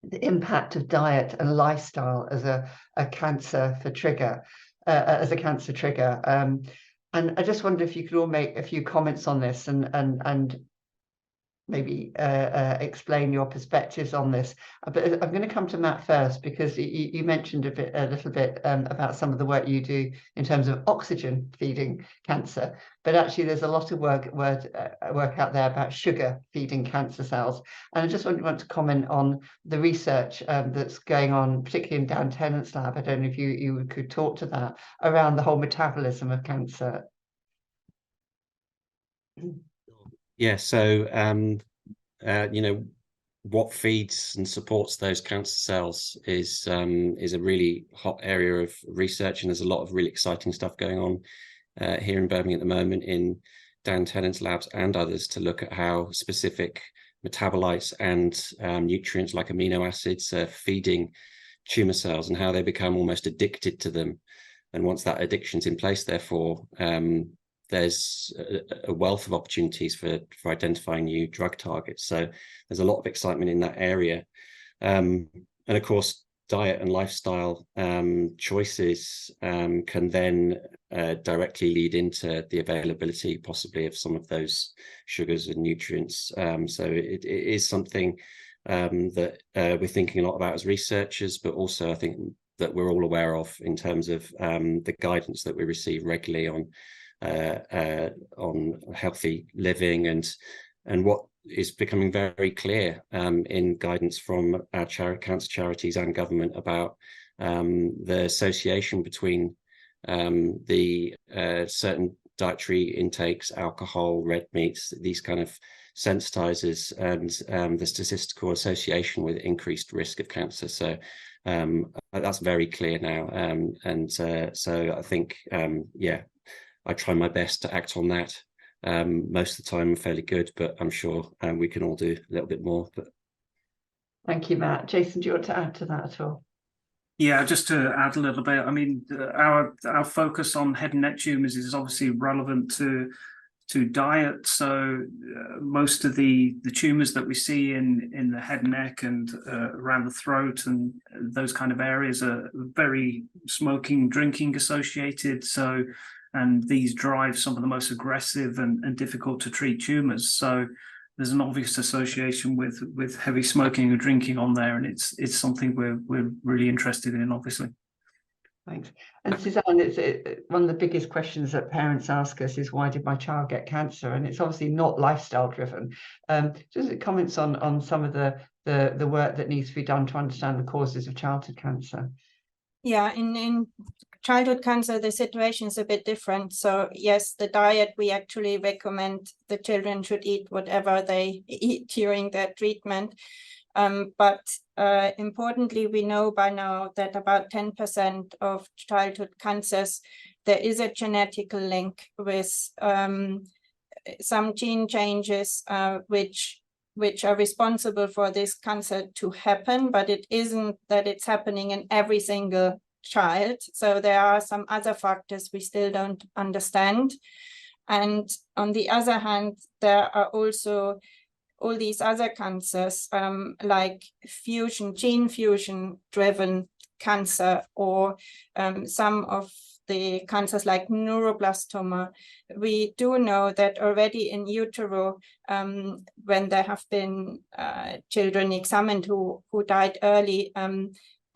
the impact of diet and lifestyle as a cancer trigger. And I just wonder if you could all make a few comments on this and maybe explain your perspectives on this. But I'm going to come to Matt first, because you mentioned a little bit about some of the work you do in terms of oxygen feeding cancer, but actually there's a lot of work out there about sugar feeding cancer cells. And I just want to comment on the research that's going on, particularly in Dan Tennant's lab. I don't know if you could talk to that, around the whole metabolism of cancer. Yeah, so what feeds and supports those cancer cells is a really hot area of research, and there's a lot of really exciting stuff going on here in Birmingham at the moment in Dan Tennant's labs and others, to look at how specific metabolites and nutrients like amino acids are feeding tumor cells and how they become almost addicted to them. And once that addiction's in place, therefore, there's a wealth of opportunities for identifying new drug targets. So there's a lot of excitement in that area. And of course, diet and lifestyle choices can then directly lead into the availability possibly of some of those sugars and nutrients. So it is something that we're thinking a lot about as researchers, but also I think that we're all aware of in terms of the guidance that we receive regularly on healthy living, and what is becoming very clear in guidance from our cancer charities and government about the association between the certain dietary intakes, alcohol, red meats, these kind of sensitizers, and the statistical association with increased risk of cancer. So that's very clear now, and so I think I try my best to act on that. Most of the time I'm fairly good, but I'm sure we can all do a little bit more. But thank you, Matt. Jason, do you want to add to that at all? Yeah, just to add a little bit, I mean, our focus on head and neck tumours is obviously relevant to diet. So most of the tumours that we see in the head and neck and around the throat and those kind of areas are very smoking, drinking associated. So, and these drive some of the most aggressive and difficult to treat tumours. So there's an obvious association with heavy smoking and drinking on there, and it's something we're really interested in, obviously. Thanks. And Susanne, it's one of the biggest questions that parents ask us is, why did my child get cancer? And it's obviously not lifestyle driven. Just comments on some of the work that needs to be done to understand the causes of childhood cancer. Yeah, in childhood cancer, the situation is a bit different. So yes, the diet, we actually recommend the children should eat whatever they eat during their treatment. But importantly, we know by now that about 10% of childhood cancers, there is a genetic link with some gene changes which are responsible for this cancer to happen, but it isn't that it's happening in every single child. So there are some other factors we still don't understand. And on the other hand, there are also all these other cancers like gene fusion driven cancer, or some of the cancers like neuroblastoma, we do know that already in utero, when there have been children examined who died early,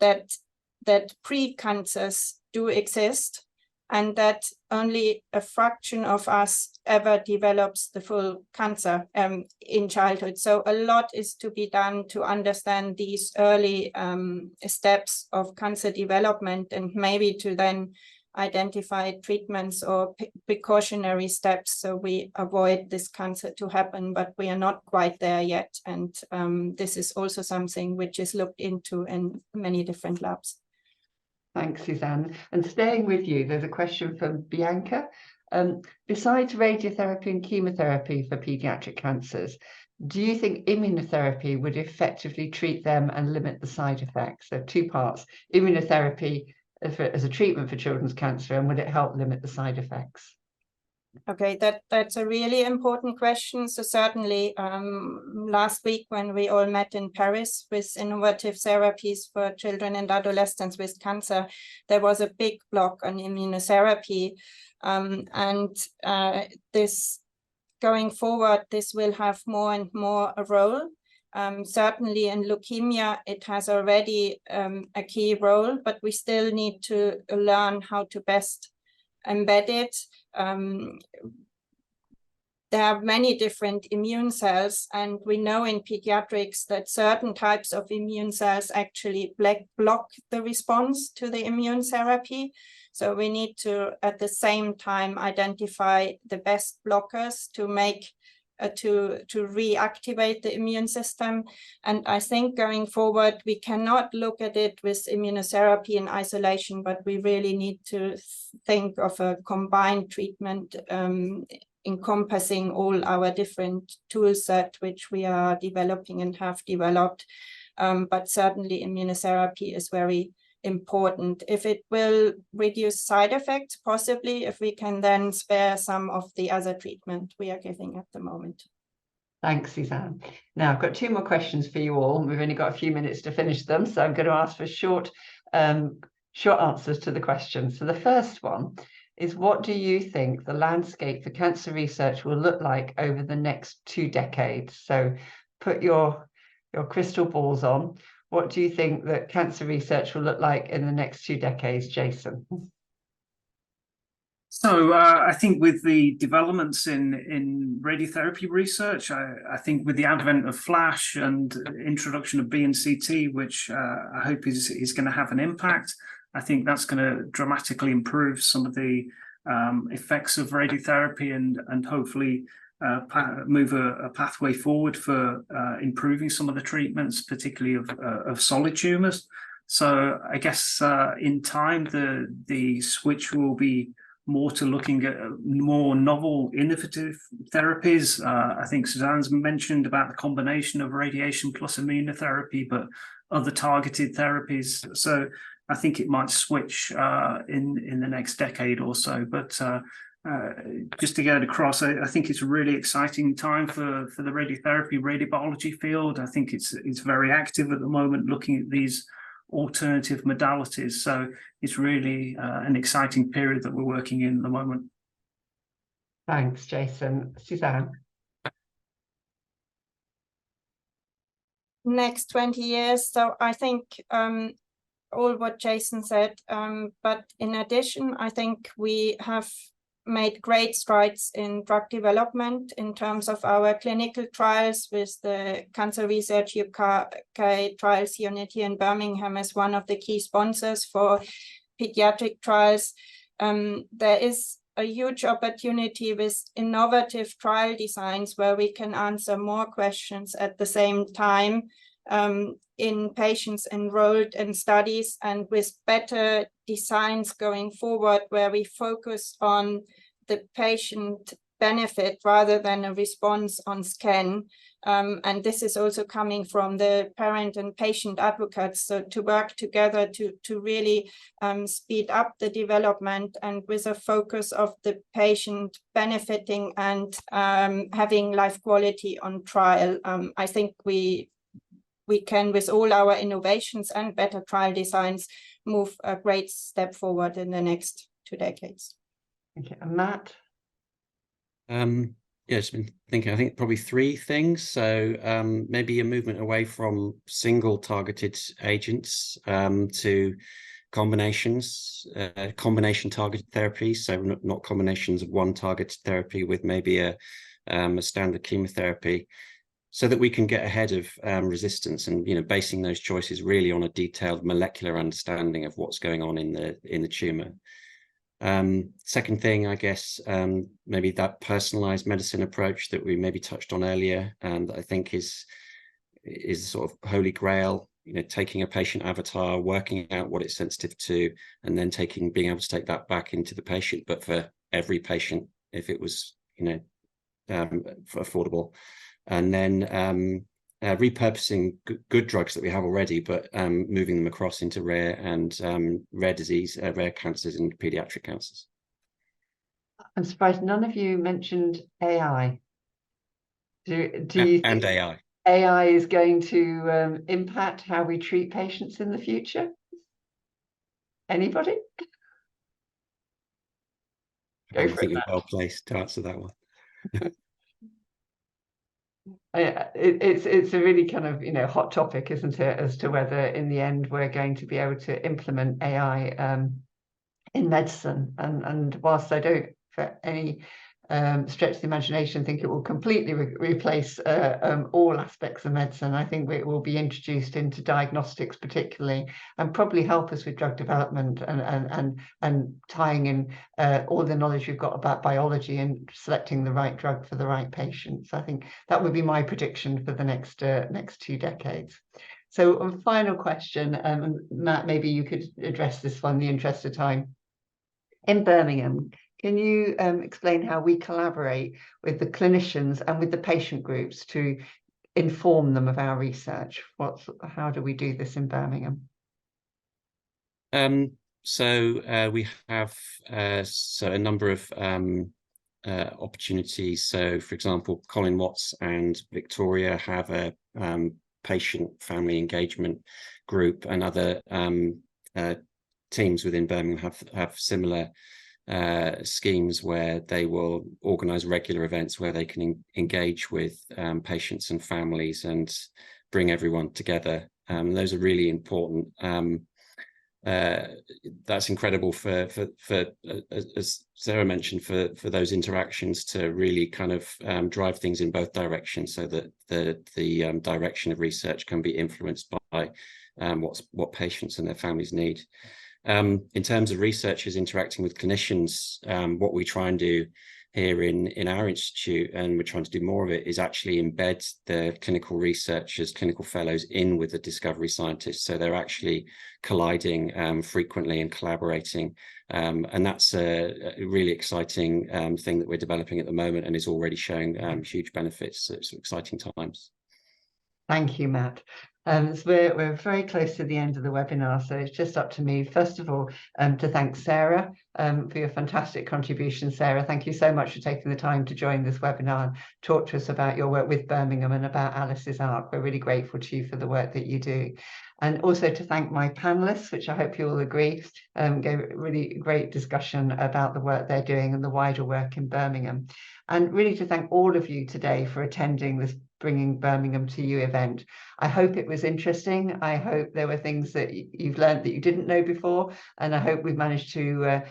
that pre-cancers do exist, and that only a fraction of us ever develops the full cancer in childhood. So a lot is to be done to understand these early steps of cancer development, and maybe to then identify treatments or precautionary steps so we avoid this cancer to happen, but we are not quite there yet. And this is also something which is looked into in many different labs. Thanks, Susanne. And staying with you, there's a question from Bianca. Besides radiotherapy and chemotherapy for paediatric cancers, do you think immunotherapy would effectively treat them and limit the side effects? So 2 parts, immunotherapy as a treatment for children's cancer, and would it help limit the side effects? Okay, that's a really important question. So certainly last week when we all met in Paris with innovative therapies for children and adolescents with cancer, there was a big block on immunotherapy. This going forward, this will have more and more a role. Certainly in leukemia, it has already a key role, but we still need to learn how to best embed it. There are many different immune cells, and we know in pediatrics that certain types of immune cells actually block the response to the immune therapy. So we need to, at the same time, identify the best blockers to make to reactivate the immune system. And I think going forward, we cannot look at it with immunotherapy in isolation, but we really need to think of a combined treatment encompassing all our different tool set, which we are developing and have developed. But certainly immunotherapy is very important. If it will reduce side effects, possibly, if we can then spare some of the other treatment we are giving at the moment. Thanks, Susanne. Now, I've got 2 more questions for you all. We've only got a few minutes to finish them, so I'm going to ask for short answers to the questions. So the first one is, what do you think the landscape for cancer research will look like over the next 2 decades? So put your crystal balls on. What do you think that cancer research will look like in the next 2 decades, Jason? So I think with the developments in radiotherapy research, I think with the advent of FLASH and introduction of B and CT, which I hope is going to have an impact, I think that's going to dramatically improve some of the effects of radiotherapy and hopefully move a pathway forward for improving some of the treatments, particularly of solid tumors. So I guess in time, the switch will be more to looking at more novel, innovative therapies. I think Susanne's mentioned about the combination of radiation plus immunotherapy, but other targeted therapies. So I think it might switch in the next decade or so. But just to get it across, I think it's a really exciting time for the radiotherapy, radiobiology field. I think it's very active at the moment, looking at these alternative modalities. So it's really an exciting period that we're working in at the moment. Thanks, Jason. Susanne? Next 20 years. So I think all what Jason said, but in addition, I think we have made great strides in drug development in terms of our clinical trials with the Cancer Research UK Trials Unit here in Birmingham as one of the key sponsors for pediatric trials. There is a huge opportunity with innovative trial designs where we can answer more questions at the same time in patients enrolled in studies, and with better designs going forward where we focus on the patient benefit rather than a response on scan. And this is also coming from the parent and patient advocates, so to work together to really speed up the development, and with a focus of the patient benefiting and having life quality on trial. I think we can, with all our innovations and better trial designs, move a great step forward in the next 2 decades. Okay, and Matt? Yeah, just been thinking, I think probably 3 things. So maybe a movement away from single targeted agents to combinations, combination targeted therapies. So not combinations of one targeted therapy with maybe a standard chemotherapy, so that we can get ahead of resistance and, you know, basing those choices really on a detailed molecular understanding of what's going on in the tumor. Second thing, I guess, maybe that personalized medicine approach that we maybe touched on earlier, that I think is sort of holy grail, you know, taking a patient avatar, working out what it's sensitive to, and then being able to take that back into the patient, but for every patient, if it was, you know, affordable. And then repurposing good drugs that we have already, but moving them across into rare cancers and pediatric cancers. I'm surprised none of you mentioned AI. Do you think AI? AI is going to impact how we treat patients in the future? Anybody? I think you're well placed to answer that one. It's a really kind of, you know, hot topic, isn't it, as to whether in the end we're going to be able to implement AI in medicine. And whilst I don't, for any stretch of the imagination, think it will completely replace all aspects of medicine, I think it will be introduced into diagnostics particularly, and probably help us with drug development and tying in all the knowledge we've got about biology and selecting the right drug for the right patients. I think that would be my prediction for the next 2 decades. So a final question, Matt, maybe you could address this one in the interest of time. In Birmingham, can you explain how we collaborate with the clinicians and with the patient groups to inform them of our research? How do we do this in Birmingham? So we have a number of opportunities. So, for example, Colin Watts and Victoria have a patient family engagement group, and other teams within Birmingham have similar schemes where they will organise regular events where they can engage with patients and families and bring everyone together. Those are really important. That's incredible for as Sarah mentioned, for those interactions to really kind of drive things in both directions, so that the direction of research can be influenced by what patients and their families need. In terms of researchers interacting with clinicians, what we try and do here in our institute, and we're trying to do more of it, is actually embed the clinical researchers, clinical fellows in with the discovery scientists. So they're actually colliding frequently and collaborating. And that's a really exciting thing that we're developing at the moment, and is already showing huge benefits. So it's exciting times. Thank you, Matt. So we're very close to the end of the webinar, so it's just up to me, first of all, to thank Sarah for your fantastic contribution. Sarah, thank you so much for taking the time to join this webinar and talk to us about your work with Birmingham and about Alice's ARC. We're really grateful to you for the work that you do. And also to thank my panelists, which I hope you all agree, gave a really great discussion about the work they're doing and the wider work in Birmingham. And really to thank all of you today for attending this Bringing Birmingham to You event. I hope it was interesting. I hope there were things that you've learned that you didn't know before. And I hope we've managed to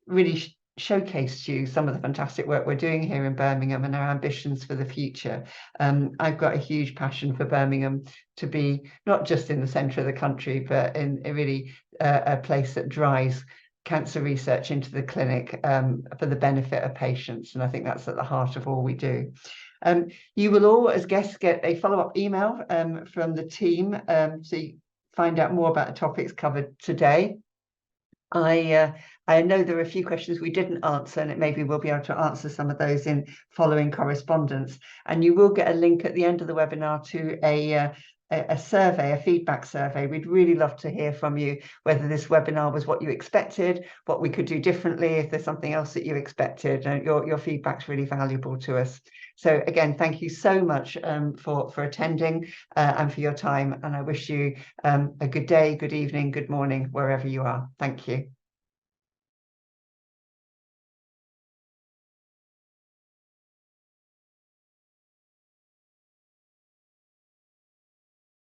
really showcase to you some of the fantastic work we're doing here in Birmingham and our ambitions for the future. I've got a huge passion for Birmingham to be not just in the centre of the country, but in a really a place that drives cancer research into the clinic for the benefit of patients. And I think that's at the heart of all we do. You will all, as guests, get a follow-up email from the team so you find out more about the topics covered today. I know there are a few questions we didn't answer, and maybe we'll be able to answer some of those in following correspondence. And you will get a link at the end of the webinar to a survey, a feedback survey. We'd really love to hear from you, whether this webinar was what you expected, what we could do differently, if there's something else that you expected. Your feedback's really valuable to us. So again, thank you so much for attending and for your time. And I wish you a good day, good evening, good morning, wherever you are. Thank you.